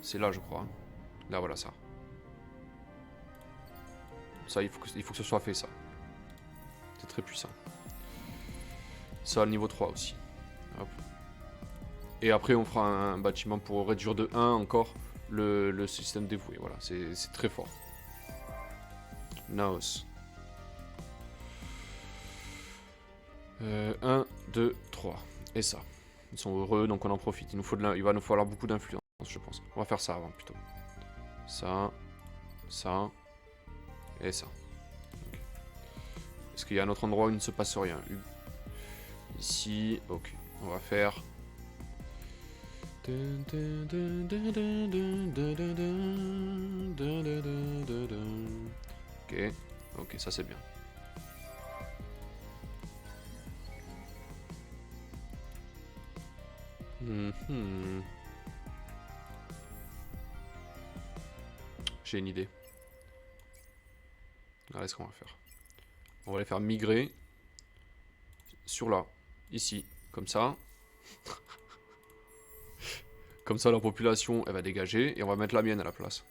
C'est là je crois. Hein. Là voilà ça. Ça il faut que ce soit fait ça. C'est très puissant. Ça niveau 3 aussi. Hop. Et après on fera un bâtiment pour réduire de 1 encore le système dévoué. Voilà, c'est très fort. Naos. 1, 2, 3. Et ça. Ils sont heureux, donc on en profite. Il va nous falloir beaucoup d'influence, je pense. On va faire ça avant, plutôt. Ça. Ça. Et ça. Okay. Est-ce qu'il y a un autre endroit où il ne se passe rien? Ici. Ok. On va faire... Ok. Ok, ça c'est bien. J'ai une idée. Voilà ce qu'on va faire. On va les faire migrer sur là, ici, comme ça. Comme ça, leur population, elle va dégager et on va mettre la mienne à la place.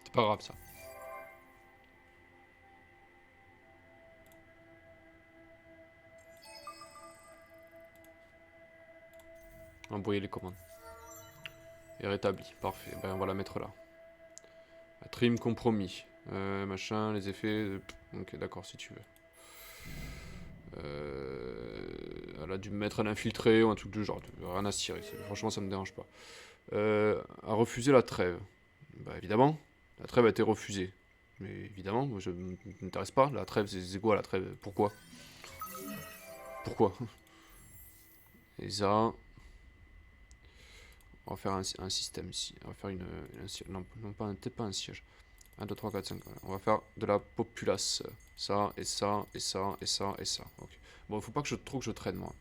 C'est pas grave ça. Envoyer les commandes. Et rétabli. Parfait. Ben on va la mettre là. La trim compromis. Machin, les effets. Ok, d'accord, si tu veux. Elle a dû me mettre un infiltré ou un truc du genre. Rien à cirer. Franchement, ça me dérange pas. A refusé la trêve. Bah évidemment. La trêve a été refusée. Mais évidemment, moi, je ne m'intéresse pas. La trêve, c'est quoi la trêve? Pourquoi? Pourquoi? Et ça... On va faire un système ici. On va faire non, peut-être pas un siège. 1, 2, 3, 4, 5. On va faire de la populace. Ça, et ça, et ça, et ça, et ça. Okay. Bon, faut pas que je traîne, moi.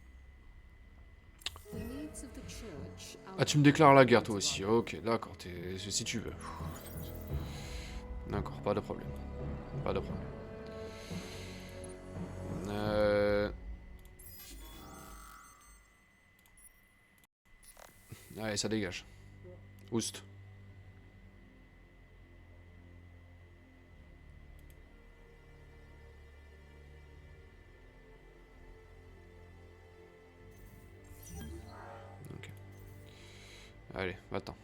Ah, tu me déclares la guerre, toi aussi. Ok, d'accord. Si tu veux. D'accord, pas de problème. Pas de problème. Allez, ça dégage. Oust. Ok. Allez, va-t'en.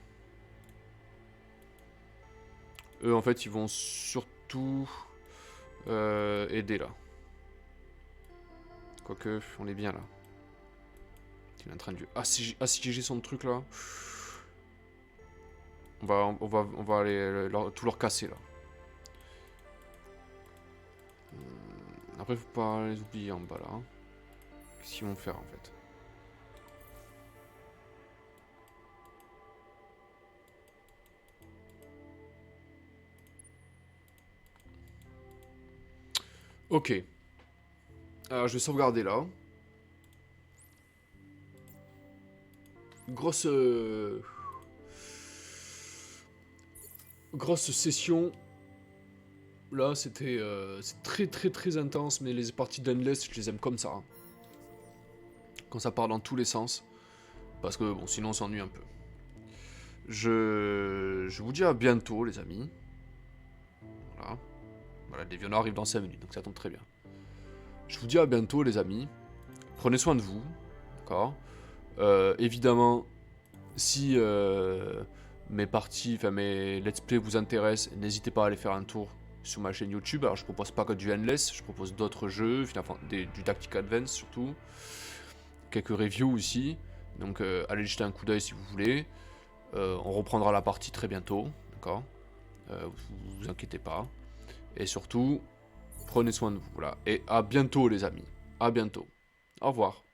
Eux, en fait, ils vont surtout aider là. Quoique, on est bien là. Il est en train de assiéger son truc là. On va aller tout leur casser là. Après, faut pas les oublier en bas là. Hein. Qu'est-ce qu'ils vont faire en fait? Ok. Alors, je vais sauvegarder là. Grosse session. Là, c'était c'est très intense, mais les parties d'Endless, je les aime comme ça. Hein. Quand ça part dans tous les sens. Parce que, bon, sinon on s'ennuie un peu. Je vous dis à bientôt, les amis. Voilà. Voilà, Deviant arrive dans 5 minutes, donc ça tombe très bien. Je vous dis à bientôt les amis. Prenez soin de vous. D'accord. Évidemment, si mes parties, enfin mes let's play vous intéressent, n'hésitez pas à aller faire un tour sur ma chaîne YouTube. Alors je propose pas que du Endless, je propose d'autres jeux, enfin, du Tactical Advance surtout. Quelques reviews aussi. Donc allez jeter un coup d'œil si vous voulez. On reprendra la partie très bientôt. D'accord. Vous inquiétez pas. Et surtout, prenez soin de vous. Voilà. Et à bientôt les amis. À bientôt. Au revoir.